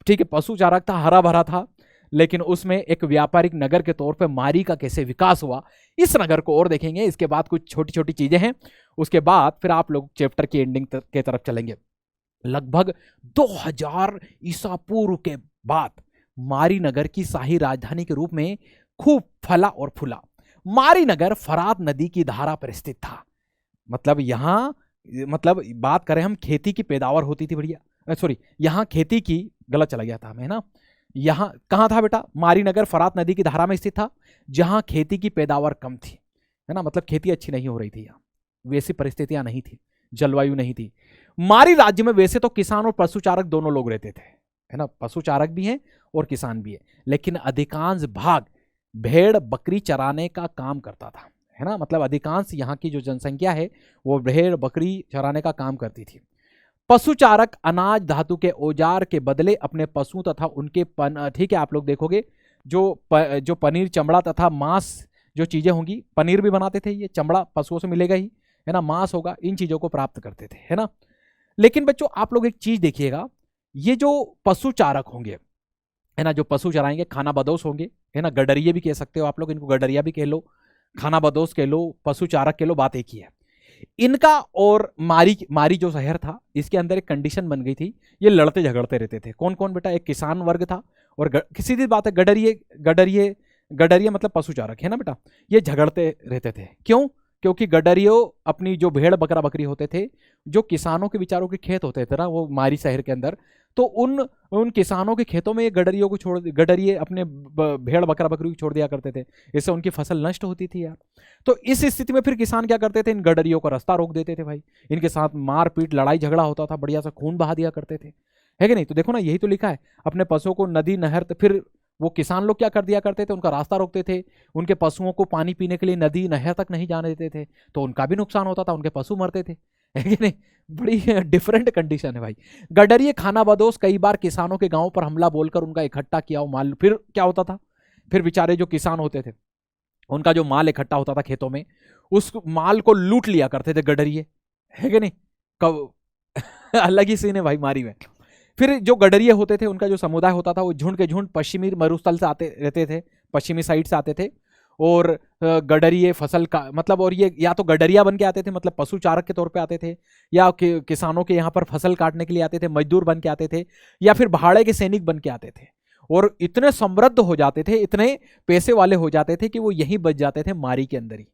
Speaker 1: ठीक है, पशुचारक था, हरा भरा था, लेकिन उसमें एक व्यापारिक नगर के तौर पे मारी का कैसे विकास हुआ, इस नगर को और देखेंगे। इसके बाद कुछ छोटी छोटी चीजें हैं, उसके बाद फिर आप लोग चैप्टर की एंडिंग के तरफ चलेंगे। लगभग 2000 ईसा पूर्व के बाद मारी नगर की शाही राजधानी के रूप में खूब फला और फूला। मारी नगर फरात नदी की धारा पर स्थित था। मतलब यहां, मतलब बात करें हम, खेती की पैदावार होती थी बढ़िया, सॉरी यहां खेती की, गलत चला गया था मैं, है ना। यहां कहां था बेटा? मारी नगर फरात नदी की धारा में स्थित था, जहां खेती की पैदावार कम थी, है ना। मतलब खेती अच्छी नहीं हो रही थी, यहाँ वैसी परिस्थितियां नहीं थी, जलवायु नहीं थी। मारी राज्य में वैसे तो किसान और पशुचारक दोनों लोग रहते थे, है ना, पशुचारक भी हैं और किसान भी है, लेकिन अधिकांश भाग भेड़ बकरी चराने का काम करता था, है ना। मतलब अधिकांश यहाँ की जो जनसंख्या है वो भेड़ बकरी चराने का काम करती थी। पशुचारक अनाज धातु के औजार के बदले अपने पशु तथा उनके ठीक है, आप लोग देखोगे जो पनीर चमड़ा तथा मांस जो चीजें होंगी, पनीर भी बनाते थे, ये चमड़ा पशुओं से मिलेगा ही, है ना, मांस होगा, इन चीजों को प्राप्त करते थे, है ना। लेकिन बच्चों आप लोग एक चीज देखिएगा, ये जो पशु चारक होंगे, है ना, जो पशु चराएंगे, खाना बदोश होंगे, है ना, गडरिये भी कह सकते हो आप लोग इनको, गडरिया भी कह लो, खाना बदोश कह लो, पशु चारक कह लो, बात एक ही है। इनका और मारी जो शहर था, इसके अंदर एक कंडीशन बन गई थी, ये लड़ते झगड़ते रहते थे। कौन कौन बेटा? एक किसान वर्ग था और सीधी बात है, गडरिये मतलब पशु चारक, है ना बेटा, ये झगड़ते रहते थे। क्यों? क्योंकि गडरियो अपनी जो भेड़ बकरा बकरी होते थे, जो किसानों के बेचारों के खेत होते थे ना वो मारी शहर के अंदर, तो उन किसानों के खेतों में ये गडरिये अपने भेड़ बकरा बकरी को छोड़ दिया करते थे, इससे उनकी फसल नष्ट होती थी यार। तो इस स्थिति में फिर किसान क्या करते थे? इन गडरियों का रास्ता रोक देते थे भाई, इनके साथ मारपीट लड़ाई झगड़ा होता था, बढ़िया सा खून बहा दिया करते थे, है कि नहीं? तो देखो ना, यही तो लिखा है, अपने पशुओं को नदी नहर, फिर वो किसान लोग क्या कर दिया करते थे? उनका रास्ता रोकते थे, उनके पशुओं को पानी पीने के लिए नदी नहर तक नहीं जाने देते थे, तो उनका भी नुकसान होता था, उनके पशु मरते थे, है कि नहीं? बड़ी डिफरेंट कंडीशन है भाई। गडरिये खाना बदोश कई बार किसानों के गांव पर हमला बोलकर उनका इकट्ठा किया माल, फिर क्या होता था? फिर बेचारे जो किसान होते थे, उनका जो माल इकट्ठा होता था खेतों में, उस माल को लूट लिया करते थे गडरिये, है कि नहीं? कब अलग ही सीन है भाई मारी में। फिर जो गडरिये होते थे, उनका जो समुदाय होता था, वो झुंड के झुंड पश्चिमी मरुस्थल से आते रहते थे, पश्चिमी साइड से आते थे, और गडरिये फसल का मतलब, और ये या तो गडरिया बन के आते थे, मतलब पशु चारक के तौर पे आते थे, या किसानों के यहाँ पर फसल काटने के लिए आते थे, मजदूर बन के आते थे, या फिर भाड़े के सैनिक बन के आते थे, और इतने समृद्ध हो जाते थे, इतने पैसे वाले हो जाते थे कि वो यहीं बच जाते थे मारी के अंदर ही।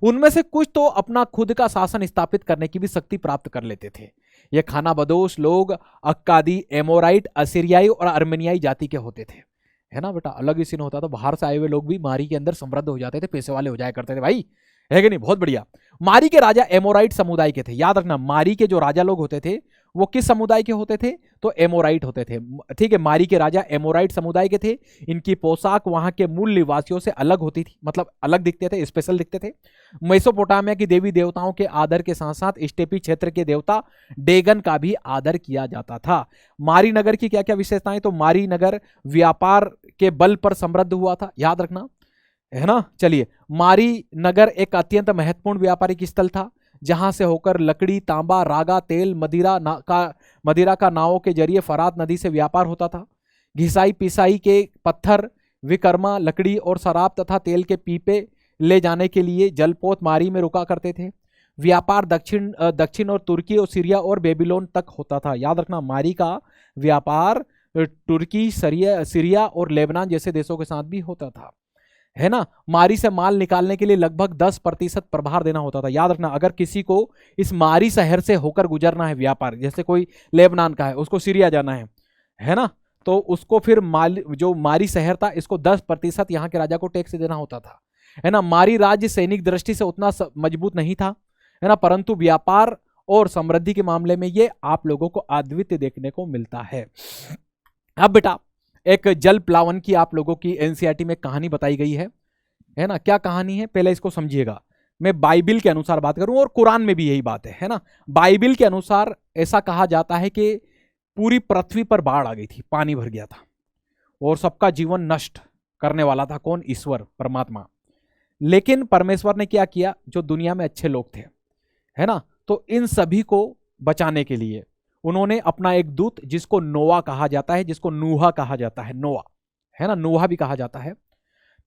Speaker 1: उनमें से कुछ तो अपना खुद का शासन स्थापित करने की भी शक्ति प्राप्त कर लेते थे। ये खाना बदोश लोग अक्कादी, एमोराइट, असीरियाई और अर्मेनियाई जाति के होते थे, है ना बेटा, अलग ही सीन होता था। बाहर से आए हुए लोग भी मारी के अंदर समृद्ध हो जाते थे, पैसे वाले हो जाया करते थे भाई, है कि नहीं? बहुत बढ़िया। मारी के राजा एमोराइट समुदाय के थे, याद रखना, मारी के जो राजा लोग होते थे वो किस समुदाय के होते थे? तो एमोराइट होते थे, ठीक है। मारी के राजा एमोराइट समुदाय के थे। इनकी पोशाक वहां के मूल निवासियों से अलग होती थी, मतलब अलग दिखते थे, स्पेशल दिखते थे। मेसोपोटामिया की देवी देवताओं के आदर के साथ साथ स्टेपी क्षेत्र के देवता डेगन का भी आदर किया जाता था। मारी नगर की क्या क्या विशेषताएं? तो मारी नगर व्यापार के बल पर समृद्ध हुआ था, याद रखना, है ना। चलिए, मारी नगर एक अत्यंत महत्वपूर्ण व्यापारिक स्थल था, जहां से होकर लकड़ी, तांबा, रागा, तेल, मदिरा का नावों के जरिए फरात नदी से व्यापार होता था। घिसाई पिसाई के पत्थर, विकर्मा, लकड़ी और शराब तथा तेल के पीपे ले जाने के लिए जलपोत मारी में रुका करते थे। व्यापार दक्षिण और तुर्की और सीरिया और बेबीलोन तक होता था। याद रखना, मारी का व्यापार तुर्की, सीरिया और लेबनान जैसे देशों के साथ भी होता था, है ना। मारी से माल निकालने के लिए लगभग 10% प्रभार देना होता था। याद रखना, अगर किसी को इस मारी शहर से होकर गुजरना है व्यापार, जैसे कोई लेबनान का है, उसको सीरिया जाना है ना, तो उसको फिर जो मारी शहर था, इसको 10% यहाँ के राजा को टैक्स देना होता था, है ना। मारी राज्य सैनिक दृष्टि से उतना मजबूत नहीं था, है ना, परंतु व्यापार और समृद्धि के मामले में ये आप लोगों को अद्वितीय देखने को मिलता है। अब बेटा, एक जल प्लावन की आप लोगों की एनसीईआरटी में कहानी बताई गई है ना। क्या कहानी है, पहले इसको समझिएगा। मैं बाइबिल के अनुसार बात करूं, और कुरान में भी यही बात है ना। बाइबिल के अनुसार ऐसा कहा जाता है कि पूरी पृथ्वी पर बाढ़ आ गई थी, पानी भर गया था, और सबका जीवन नष्ट करने वाला था कौन? ईश्वर, परमात्मा। लेकिन परमेश्वर ने क्या किया? जो दुनिया में अच्छे लोग थे, है ना, तो इन सभी को बचाने के लिए उन्होंने अपना एक दूत, जिसको नोआ कहा जाता है, जिसको नूहा कहा जाता है, नोआ, है ना, नूहा भी कहा जाता है,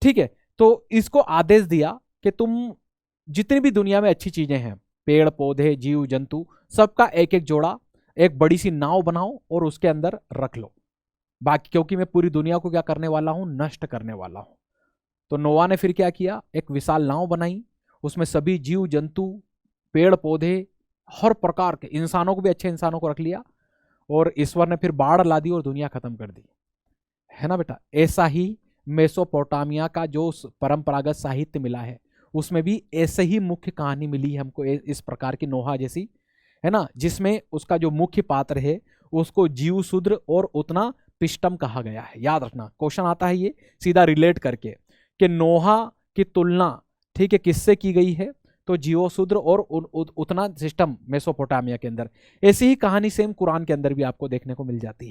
Speaker 1: ठीक है। तो इसको आदेश दिया कि तुम जितनी भी दुनिया में अच्छी चीजें हैं, पेड़ पौधे, जीव जंतु, सबका एक एक जोड़ा एक बड़ी सी नाव बनाओ और उसके अंदर रख लो, बाकी क्योंकि मैं पूरी दुनिया को क्या करने वाला हूं? नष्ट करने वाला हूं। तो नोआ ने फिर क्या किया? एक विशाल नाव बनाई, उसमें सभी जीव जंतु, पेड़ पौधे, हर प्रकार के इंसानों को भी, अच्छे इंसानों को रख लिया, और ईश्वर ने फिर बाढ़ ला दी और दुनिया खत्म कर दी, है ना बेटा। ऐसा ही मेसोपोटामिया का जो परंपरागत साहित्य मिला है, उसमें भी ऐसे ही मुख्य कहानी मिली है हमको, इस प्रकार की नोहा जैसी, है ना, जिसमें उसका जो मुख्य पात्र है उसको जीव शूद्र और उतना पिष्टम कहा गया है। याद रखना, क्वेश्चन आता है ये सीधा रिलेट करके कि नोहा की तुलना, ठीक है, किससे की गई है? तो जीव शूद्र और उतना सिस्टम मेसोपोटामिया के अंदर। ऐसी ही कहानी सेम कुरान के अंदर भी आपको देखने को मिल जाती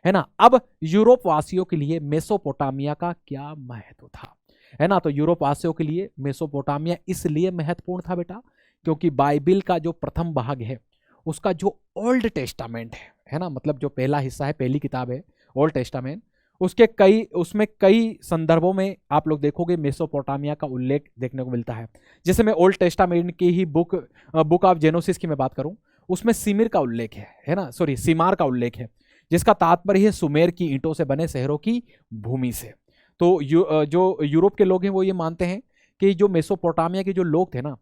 Speaker 1: है ना। अब यूरोप वासियों के लिए मेसोपोटामिया का क्या महत्व था? है ना। तो यूरोप वासियों के लिए मेसोपोटामिया इसलिए महत्वपूर्ण था बेटा क्योंकि बाइबिल का जो प्रथम भाग है उसका जो ओल्ड टेस्टामेंट है ना, मतलब जो पहला हिस्सा है, पहली किताब है ओल्ड टेस्टामेंट, उसमें कई संदर्भों में आप लोग देखोगे मेसोपोटामिया का उल्लेख देखने को मिलता है। जैसे मैं ओल्ड टेस्टामेंट की ही बुक ऑफ जेनोसिस की मैं बात करूं, उसमें सिमिर का उल्लेख है ना, सॉरी सीमार का उल्लेख है, जिसका तात्पर्य है सुमेर की ईंटों से बने शहरों की भूमि से। तो जो यूरोप के लोग हैं वो ये मानते हैं कि जो मेसोपोटामिया के जो लोग थे ना,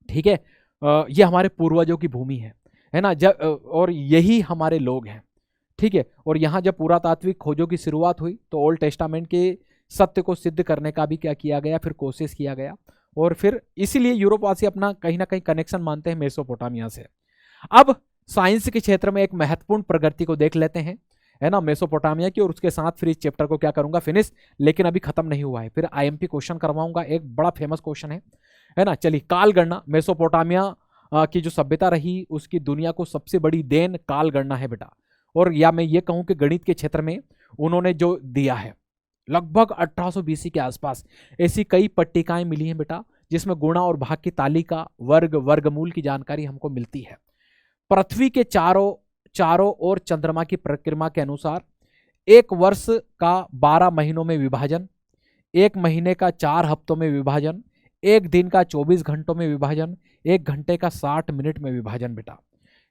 Speaker 1: ठीक है, ये हमारे पूर्वजों की भूमि है ना, और यही हमारे लोग हैं, ठीक है। और यहाँ जब पुरातात्विक खोजों की शुरुआत हुई तो ओल्ड टेस्टामेंट के सत्य को सिद्ध करने का भी क्या किया गया, फिर कोशिश किया गया, और फिर इसीलिए यूरोपवासी अपना कहीं ना कहीं कनेक्शन मानते हैं मेसोपोटामिया से। अब साइंस के क्षेत्र में एक महत्वपूर्ण प्रगति को देख लेते हैं, है ना, मेसोपोटामिया की, और उसके साथ फिर इस चैप्टर को क्या करूंगा, फिनिश। लेकिन अभी खत्म नहीं हुआ है, फिर आईएमपी क्वेश्चन करवाऊंगा, एक बड़ा फेमस क्वेश्चन है ना। चलिए, काल गणना, मेसोपोटामिया की जो सभ्यता रही उसकी दुनिया को सबसे बड़ी देन काल गणना है बेटा। और या मैं ये कहूं कि गणित के क्षेत्र में उन्होंने जो दिया है, लगभग 1800 बीसी के आसपास ऐसी कई पट्टिकाएं मिली हैं बेटा, जिसमें गुणा और भाग की तालिका, वर्गमूल की जानकारी हमको मिलती है। पृथ्वी के चारों ओर चंद्रमा की परिक्रमा के अनुसार एक वर्ष का 12 महीनों में विभाजन, एक महीने का 4 हफ्तों में विभाजन, एक दिन का 24 घंटों में विभाजन, एक घंटे का 60 मिनट में विभाजन बेटा,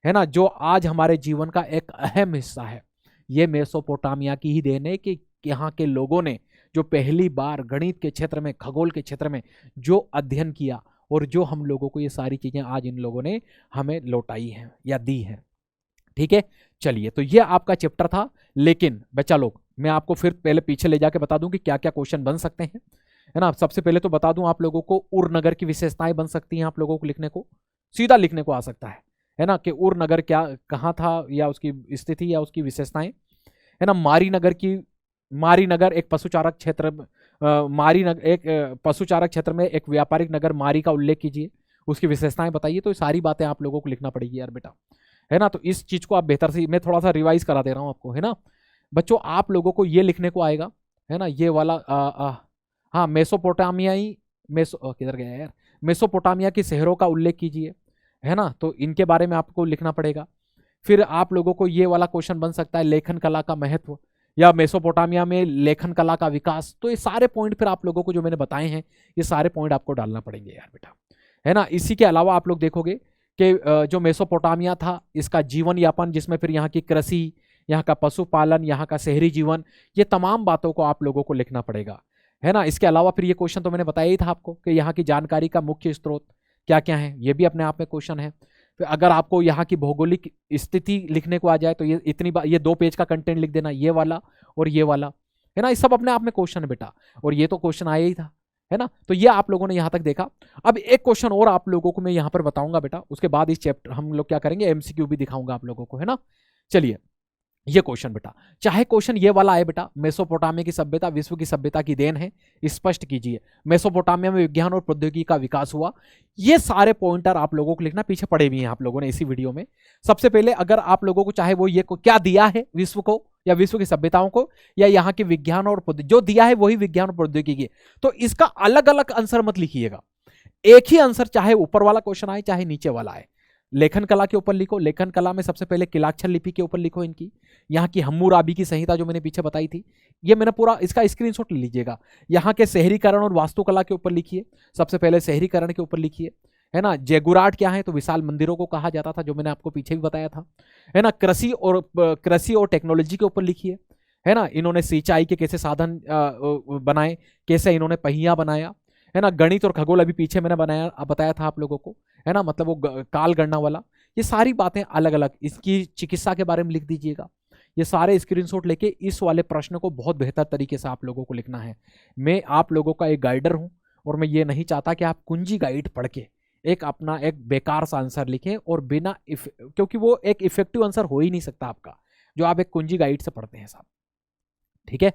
Speaker 1: है ना, जो आज हमारे जीवन का एक अहम हिस्सा है। ये मेसोपोटामिया की ही देन है कि यहाँ के लोगों ने जो पहली बार गणित के क्षेत्र में, खगोल के क्षेत्र में जो अध्ययन किया, और जो हम लोगों को ये सारी चीजें आज इन लोगों ने हमें लौटाई हैं या दी हैं, ठीक है। चलिए, तो ये आपका चैप्टर था। लेकिन बच्चा लोग, मैं आपको फिर पहले पीछे ले जाके बता दूं कि क्या क्या क्वेश्चन बन सकते हैं, है ना। सबसे पहले तो बता दूं आप लोगों को, उर की विशेषताएं बन सकती हैं आप लोगों को लिखने को, सीधा लिखने को आ सकता है ना, कि उर नगर क्या, कहाँ था, या उसकी स्थिति या उसकी विशेषताएं, है ना। मारी नगर एक पशुचारक क्षेत्र, एक पशुचारक क्षेत्र में एक व्यापारिक नगर मारी का उल्लेख कीजिए, उसकी विशेषताएं बताइए। तो ये सारी बातें आप लोगों को लिखना पड़ेगी यार बेटा, है ना। तो इस चीज को आप बेहतर से, मैं थोड़ा सा रिवाइज करा दे रहा हूं आपको, है ना बच्चों। आप लोगों को ये लिखने को आएगा, है ना, ये वाला हाँ, किधर गया यार, मेसोपोटामिया के शहरों का उल्लेख कीजिए, है ना, तो इनके बारे में आपको लिखना पड़ेगा। फिर आप लोगों को ये वाला क्वेश्चन बन सकता है, लेखन कला का महत्व, या मेसोपोटामिया में लेखन कला का विकास। तो ये सारे पॉइंट फिर आप लोगों को जो मैंने बताए हैं, ये सारे पॉइंट आपको डालना पड़ेंगे यार बेटा, है ना। इसी के अलावा आप लोग देखोगे कि जो मेसोपोटामिया था, इसका जीवन यापन, जिसमें फिर यहाँ की कृषि, यहाँ का पशुपालन, यहाँ का शहरी जीवन, ये तमाम बातों को आप लोगों को लिखना पड़ेगा, है ना। इसके अलावा फिर ये क्वेश्चन तो मैंने बताया ही था आपको कि यहाँ की जानकारी का मुख्य स्रोत क्या क्या है, ये भी अपने आप में क्वेश्चन है। फिर अगर आपको यहाँ की भौगोलिक स्थिति लिखने को आ जाए तो ये 2 पेज का कंटेंट लिख देना, ये वाला और ये वाला, है ना। ये सब अपने आप में क्वेश्चन है बेटा, और ये तो क्वेश्चन आया ही था, है ना। तो ये आप लोगों ने यहाँ तक देखा। अब एक क्वेश्चन और आप लोगों को मैं यहाँ पर बताऊंगा बेटा, उसके बाद इस चैप्टर हम लोग क्या करेंगे, एमसीक्यू भी दिखाऊंगा आप लोगों को, है ना। चलिए, ये क्वेश्चन बेटा, चाहे क्वेश्चन ये वाला आए बेटा, मेसोपोटामिया की सभ्यता विश्व की सभ्यता की देन है, स्पष्ट कीजिए, मेसोपोटामिया में विज्ञान और प्रौद्योगिकी का विकास हुआ। ये सारे पॉइंटर आप लोगों को लिखना, पीछे पड़े भी हैं आप लोगों ने इसी वीडियो में। सबसे पहले अगर आप लोगों को चाहे वो ये को क्या दिया है विश्व को, या विश्व की सभ्यताओं को, या यहाँ के विज्ञान और जो दिया है वही विज्ञान और प्रौद्योगिकी, तो इसका अलग अलग आंसर मत लिखिएगा, एक ही आंसर, चाहे ऊपर वाला क्वेश्चन आए चाहे नीचे वाला आए। लेखन कला के ऊपर लिखो, लेखन कला में सबसे पहले किलाक्षर लिपि के ऊपर लिखो, इनकी यहाँ की हम्मुराबी की संहिता जो मैंने पीछे बताई थी, ये मैंने पूरा इसका स्क्रीनशॉट ले लीजिएगा। यहाँ के शहरीकरण और वास्तुकला के ऊपर लिखिए, सबसे पहले शहरीकरण के ऊपर लिखिए, है ना। जेगुराट क्या है, तो विशाल मंदिरों को कहा जाता था, जो मैंने आपको पीछे भी बताया था, है ना। कृषि और टेक्नोलॉजी के ऊपर लिखिए, है ना। इन्होंने सिंचाई के कैसे साधन बनाए, कैसे इन्होंने पहिया बनाया, है ना। गणित और खगोल अभी पीछे मैंने बताया था आप लोगों को, है ना, मतलब वो काल गणना वाला। ये सारी बातें अलग अलग, इसकी चिकित्सा के बारे में लिख दीजिएगा। ये सारे स्क्रीनशॉट लेके इस वाले प्रश्न को बहुत बेहतर तरीके से आप लोगों को लिखना है। मैं आप लोगों का एक गाइडर हूं, और मैं ये नहीं चाहता कि आप कुंजी गाइड पढ़ के एक अपना एक बेकार सा आंसर लिखें, और बिना क्योंकि वो एक इफेक्टिव आंसर हो ही नहीं सकता आपका, जो आप एक कुंजी गाइड से पढ़ते हैं साहब, ठीक है।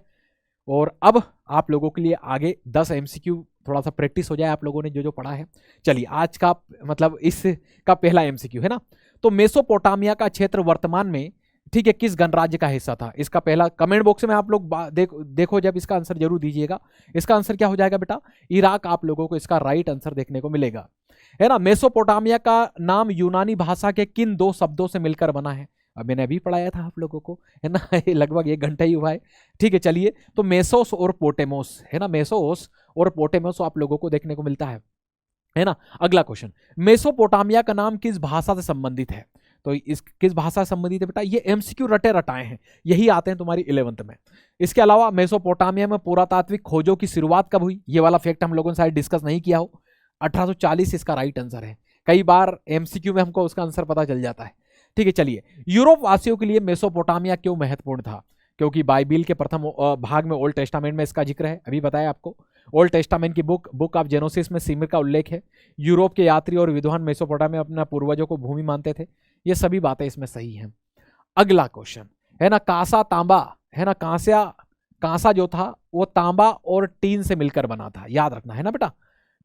Speaker 1: और अब आप लोगों के लिए आगे 10 एमसीक्यू, थोड़ा सा प्रैक्टिस हो जाए आप लोगों ने जो जो पढ़ा है। चलिए, आज का मतलब इसका पहला एमसीक्यू, है ना। तो मेसोपोटामिया का क्षेत्र वर्तमान में ठीक है, किस गणराज्य का हिस्सा था? इसका पहला कमेंट बॉक्स में आप लोग देखो जब इसका आंसर जरूर दीजिएगा। इसका आंसर क्या हो जाएगा बेटा? इराक आप लोगों को इसका राइट आंसर देखने को मिलेगा, है ना। मेसोपोटामिया का नाम यूनानी भाषा के किन दो शब्दों से मिलकर बना है? अब मैंने अभी पढ़ाया था आप लोगों को, है ना, लगभग 1 घंटा ही हुआ है। ठीक है, चलिए, तो मेसोस और पोटेमोस, है ना, मेसोस और पोटेमोस आप लोगों को देखने को मिलता है ना। अगला क्वेश्चन, मेसोपोटामिया का नाम किस भाषा से संबंधित है? तो इस किस भाषा से संबंधित है बेटा? ये एमसीक्यू रटे रटाए हैं, यही आते हैं तुम्हारी 11th में। इसके अलावा मेसोपोटामिया में पुरातात्विक खोजों की शुरुआत कब हुई? ये वाला फैक्ट हम लोगों ने शायद डिस्कस नहीं किया हो। 1840 इसका राइट आंसर है। कई बार एमसीक्यू में हमको उसका आंसर पता चल जाता है। ठीक है, चलिए, यूरोप वासियों के लिए मेसोपोटामिया क्यों महत्वपूर्ण था? क्योंकि बाइबिल के प्रथम भाग में, ओल्ड टेस्टामेंट में इसका जिक्र है, अभी बताया आपको। ओल्ड टेस्टामेंट की बुक ऑफ जेनोसिस में सिमिर का उल्लेख है। यूरोप के यात्री और विद्वान मेसोपोटामिया में अपना पूर्वजों को भूमि मानते थे। ये सभी बातें इसमें सही हैं। अगला क्वेश्चन, है ना, कांसा तांबा, है ना, कांसा जो था वो तांबा और टीन से मिलकर बना था, याद रखना, है ना बेटा।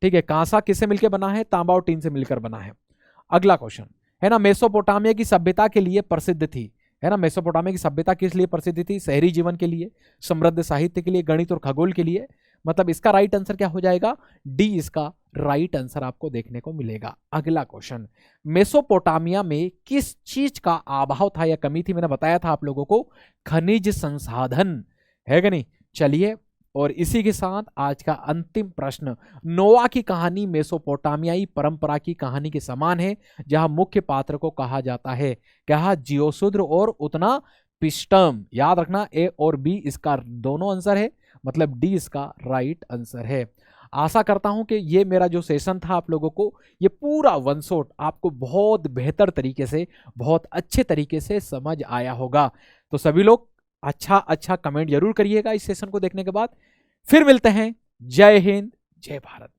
Speaker 1: ठीक है, कांसा किससे मिलकर बना है? तांबा और टीन से मिलकर बना है। अगला क्वेश्चन, है ना, मेसोपोटामिया की सभ्यता के लिए प्रसिद्ध थी, है ना। मेसोपोटामिया की सभ्यता किस लिए प्रसिद्ध थी? शहरी जीवन के लिए, समृद्ध साहित्य के लिए, गणित और खगोल के लिए। मतलब इसका राइट आंसर क्या हो जाएगा? डी इसका राइट आंसर आपको देखने को मिलेगा। अगला क्वेश्चन, मेसोपोटामिया में किस चीज का अभाव था या कमी थी? मैंने बताया था आप लोगों को, खनिज संसाधन, है कि नहीं। चलिए, और इसी के साथ आज का अंतिम प्रश्न, नोआ की कहानी मेसोपोटामियाई परंपरा की कहानी के समान है, जहां मुख्य पात्र को कहा जाता है क्या? जियोशुद्र और उतना पिस्टम। याद रखना, ए और बी इसका दोनों आंसर है, मतलब डी इसका राइट आंसर है। आशा करता हूं कि ये मेरा जो सेशन था आप लोगों को, ये पूरा वन शॉट आपको बहुत बेहतर तरीके से, बहुत अच्छे तरीके से समझ आया होगा। तो सभी लोग अच्छा कमेंट जरूर करिएगा इस सेशन को देखने के बाद। फिर मिलते हैं। जय हिंद, जय भारत।